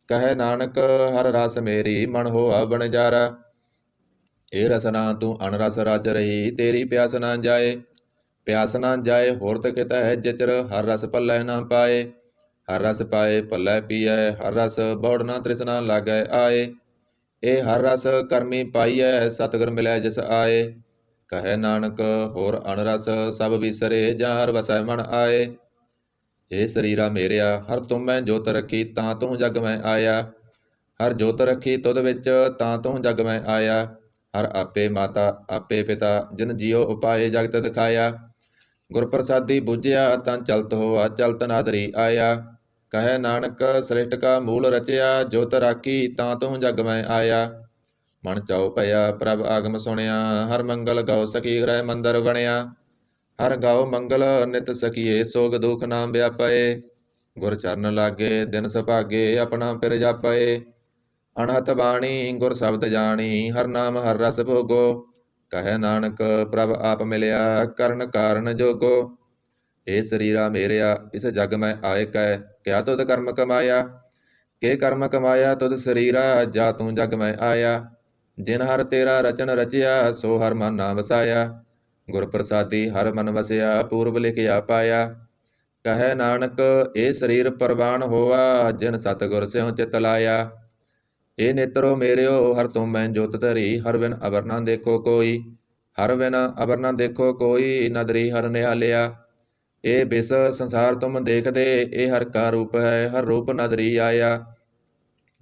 ਕਹੈ ਨਾਨਕ ਹਰ ਰਸ ਮੇਰੀ ਮਨ ਹੋਆ ਵਣਜਾਰਾ। ਇਹ ਰਸਨਾ ਤੂੰ ਅਨਰਸ ਰਚ ਰਹੀ, ਤੇਰੀ ਪਿਆਸ ਨਾ ਜਾਏ। ਪਿਆਸ ਨਾ ਜਾਏ ਹੋਰਤ ਕਿਤੈ ਜਿਚਰ, ਹਰ ਰਸ ਪੱਲੇ ਨਾ ਪਾਏ। ਹਰ ਰਸ ਪਾਏ ਪੱਲੇ ਪੀਐ, ਹਰ ਰਸ ਬੌੜ ਨਾ ਤ੍ਰਿਸ਼ਨਾ ਲਾਗੈ ਆਏ। ਇਹ ਹਰ ਰਸ ਕਰਮੀ ਪਾਈਐ, ਸਤਿਗੁਰ ਮਿਲੈ ਜਿਸ ਆਏ। ਕਹੈ ਨਾਨਕ ਹੋਰ ਅਨਰਸ ਸਭ ਵਿਸਰੇ, ਜਾਂ ਹਰ ਵਸੈ ਮਨ ਆਏ। ਏ ਸਰੀਰਾ ਮੇਰਿਆ ਹਰ ਤੁਮ ਮੈਂ ਜੋਤ ਰੱਖੀ, ਤਾਂ ਤੂੰ ਜਗ ਮੈਂ ਆਇਆ। ਹਰ ਜੋਤ ਰੱਖੀ ਤੁਧ ਵਿੱਚ, ਤਾਂ ਤੂੰ ਜਗ ਮੈਂ ਆਇਆ। ਹਰ ਆਪੇ ਮਾਤਾ ਆਪੇ ਪਿਤਾ, ਜਿਨ ਜੀਉ ਉਪਾਏ ਜਗਤ ਦਿਖਾਇਆ। ਗੁਰ ਪ੍ਰਸਾਦੀ ਬੁਝਿਆ ਤਾਂ ਚਲਤ ਹੋਆ, ਚਲਤ ਨਾਦਰੀ ਆਇਆ। ਕਹੈ ਨਾਨਕ ਸ੍ਰਿਸ਼ਟ ਕਾ ਮੂਲ ਰਚਿਆ, ਜੋਤ ਰਾਖੀ ਤਾਂ ਤੂੰ ਜਗ ਮੈਂ ਆਇਆ। ਮਨ ਚਾਉ ਭਇਆ ਪ੍ਰਭ ਆਗਮ ਸੁਣਿਆ, ਹਰ ਮੰਗਲ ਗਾਉ ਸਖੀ ਗ੍ਰਹਿ ਮੰਦਰ ਬਣਿਆ। ਹਰ ਗਾਉ ਮੰਗਲ ਨਿਤ ਸਖੀਏ, ਸੋਗ ਦੁਖ ਨਾਮ ਵਿਆਪਏ। ਗੁਰ ਚਰਨ ਲਾਗੇ ਦਿਨ ਸੁਭਾਗੇ, ਆਪਣਾ ਪਿਰ ਜਾਪਏ। ਅਣਹਤ ਬਾਣੀ ਗੁਰ ਸ਼ਬਦ ਜਾਣੀ, ਹਰ ਨਾਮ ਹਰ ਰਸ ਭੋਗੋ। ਕਹੈ ਨਾਨਕ ਪ੍ਰਭ ਆਪ ਮਿਲਿਆ, ਕਰਨ ਕਾਰਨ ਜੋਗੋ। ਏ ਸਰੀਰਾ ਮੇਰਿਆ ਇਸ ਜਗ ਮੈਂ ਆਏ ਕੈ, ਕਿਆ ਤੁਧ ਕਰਮ ਕਮਾਇਆ। ਕੇ ਕਰਮ ਕਮਾਇਆ ਤੁਧ ਸਰੀਰਾ, ਜਾ ਤੂੰ ਜਗ ਮੈਂ ਆਇਆ। ਜਿਨ ਹਰ ਤੇਰਾ ਰਚਨ ਰਚਿਆ, ਸੋ ਹਰ ਮਨ ਨਾ ਵਸਾਇਆ। ਗੁਰ ਪ੍ਰਸਾਦੀ ਹਰ ਮਨ ਵਸਿਆ, ਪੂਰਬ ਲਿਖਿਆ ਪਾਇਆ। ਕਹੈ ਨਾਨਕ ਇਹ ਸਰੀਰ ਪ੍ਰਵਾਨ ਹੋਆ, ਜਿਨ ਸਤਿਗੁਰ ਸਿਉ ਚਿਤ ਲਾਇਆ। ਇਹ ਨੇਤਰੋ ਮੇਰਿਓ ਹਰ ਤੁਮ ਮੈਂ ਜੋਤ ਧਰੀ, ਹਰ ਬਿਨ ਅਵਰ ਨਾ ਦੇਖੋ ਕੋਈ। ਹਰ ਬਿਨ ਅਵਰ ਨਾ ਦੇਖੋ ਕੋਈ, ਨਦਰੀ ਹਰ ਨਿਹਾਲਿਆ। ਇਹ ਬਿਸ ਸੰਸਾਰ ਤੁਮ ਦੇਖਦੇ, ਇਹ ਹਰ ਕਾ ਰੂਪ ਹੈ, ਹਰ ਰੂਪ ਨਦਰੀ ਆਇਆ।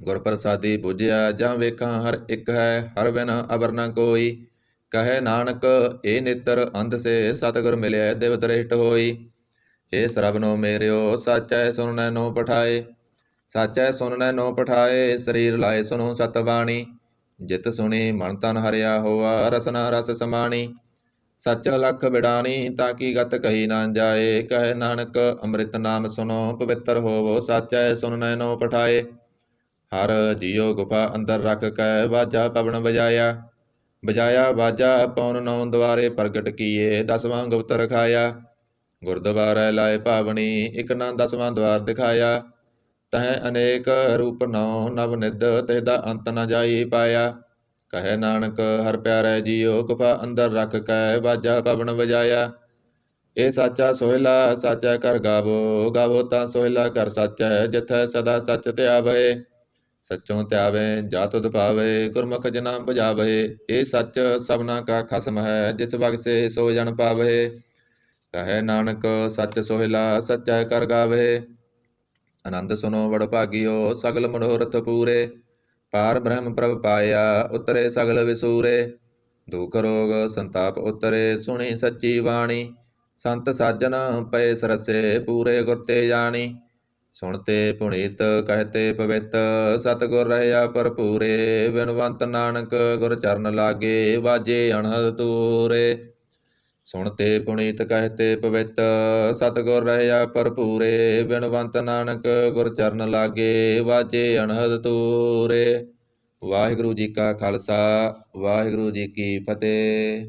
ਗੁਰ ਪ੍ਰਸਾਦੀ ਬੁਝਿਆ ਜਾਂ ਵੇਖਾਂ ਹਰ ਇੱਕ ਹੈ, ਹਰ ਬਿਨ ਅਵਰ ਨਾ ਕੋਈ। ਕਹੈ ਨਾਨਕ ਇਹ ਨੇਤਰ ਅੰਧ ਸੇ, ਸਤਿਗੁਰ ਮਿਲਿਆ ਦਿਵ ਦ੍ਰਿਸ਼ਟ ਹੋਈ। ਇਹ ਸਰਬਨੋ ਮੇਰਿਓ ਸਾਚੈ ਸੁਣਨੈ ਨੋ ਪਠਾਏ। ਸਾਚੈ ਸੁਣਨੈ ਨੋ ਪਠਾਏ, ਸਰੀਰ ਲਾਏ ਸੁਣੋ ਸਤ ਬਾਣੀ। ਜਿਤ ਸੁਣੀ ਮਨ ਤਨ ਹਰਿਆ ਹੋਆ, ਰਸਨਾ ਰਸ ਸਮਾਣੀ। ਸੱਚ ਲਖ ਬਿਡਾਣੀ, ਤਾਂ ਕੀ ਗਤ ਕਹੀ ਨਾ ਜਾਏ। ਕਹੈ ਨਾਨਕ ਅੰਮ੍ਰਿਤ ਨਾਮ ਸੁਨੋ, ਪਵਿੱਤਰ ਹੋਵੋ ਸਾਚੈ ਸੁਣਨੈ ਨੋ ਪਠਾਏ। ਹਰ ਜੀਉ ਗੁਫਾ ਅੰਦਰ ਰੱਖ ਕੈ, ਵਾਜਾ ਪਵਨ ਵਜਾਇਆ। ਵਜਾਇਆ ਵਾਜਾ ਪੌਣ ਨੌ ਦੁਆਰੇ ਪ੍ਰਗਟ ਕੀਏ, ਦਸਵਾਂ ਗੁਪਤ ਰਖਾਇਆ। ਗੁਰਦੁਆਰੈ ਲਾਏ ਭਾਵਨੀ, ਇਕ ਨਾ ਦਸਵਾਂ ਦੁਆਰ ਦਿਖਾਇਆ। ਤਹਿ ਅਨੇਕ ਰੂਪ ਨੌ ਨਵ ਨਿਧ, ਤਿਸਦਾ ਅੰਤ ਨ ਜਾਈ ਪਾਇਆ। ਕਹੈ ਨਾਨਕ ਹਰ ਪਿਆਰੈ ਜੀਉ, ਗੁਫਾ ਅੰਦਰ ਰੱਖ ਕੈ, ਵਾਜਾ ਪਵਨ ਵਜਾਇਆ। ਇਹ ਸਾਚਾ ਸੋਹਿਲਾ ਸਾਚਾ ਕਰ ਗਾਵੋ, ਗਾਵੋ ਤਾਂ ਸੋਹਿਲਾ ਕਰ ਸਾਚੈ, ਜਿਥੈ ਸਦਾ ਸੱਚ ਧਿਆਵੈ। ਸੱਚੋਂ ਧਿਆਵੈ ਜਾ ਤੁਧ ਪਾਵੈ, ਗੁਰਮੁਖ ਜਨਾ ਬੁਝਾਵੈ। ਇਹ ਸੱਚ ਸਭਨਾ ਕਾ ਖਸਮ ਹੈ, ਜਿਸ ਬਖਸ਼ੇ ਸੋ ਜਨ ਪਾਵੈ। ਕਹੈ ਨਾਨਕ ਸੱਚ ਸੋਹਿਲਾ ਸੱਚੈ ਕਰ ਗਾਵੈ। ਆਨੰਦ ਸੁਨੋ ਵਡ ਭਾਗਿਓ, ਸਗਲ ਮਨੋਰਥ ਪੂਰੇ। ਪਾਰ ਬ੍ਰਹਮ ਪ੍ਰਭ ਪਾਇਆ, ਉਤਰੇ ਸਗਲ ਵਿਸੂਰੇ। ਦੁਖ ਰੋਗ ਸੰਤਾਪ ਉਤਰੇ, ਸੁਣੀ ਸੱਚੀ ਬਾਣੀ। ਸੰਤ ਸਾਜਨ ਪਏ ਸਰਸੇ, ਪੂਰੇ ਗੁਰ ਤੇ ਜਾਣੀ। ਸੁਣਤੇ ਪੁਨੀਤ ਕਹਤੇ ਪਵਿੱਤ, ਸਤਿਗੁਰ ਰਹਿਆ ਭਰਪੂਰੇ। ਬਿਨਵੰਤ ਨਾਨਕ ਗੁਰ ਚਰਨ ਲਾਗੇ, ਵਾਜੇ ਅਣਹਦ ਤੂਰੇ। ਸੁਣਤੇ ਪੁਨੀਤ ਕਹਤੇ ਪਵਿੱਤ, ਸਤਿਗੁਰ ਰਹਿਆ ਭਰਪੂਰੇ। ਬਿਨਵੰਤ ਨਾਨਕ ਗੁਰ ਚਰਨ ਲਾਗੇ, ਵਾਜੇ ਅਣਹਦ ਤੂਰੇ। ਵਾਹਿਗੁਰੂ ਜੀ ਕਾ ਖਾਲਸਾ, ਵਾਹਿਗੁਰੂ ਜੀ ਕੀ ਫਤਿਹ।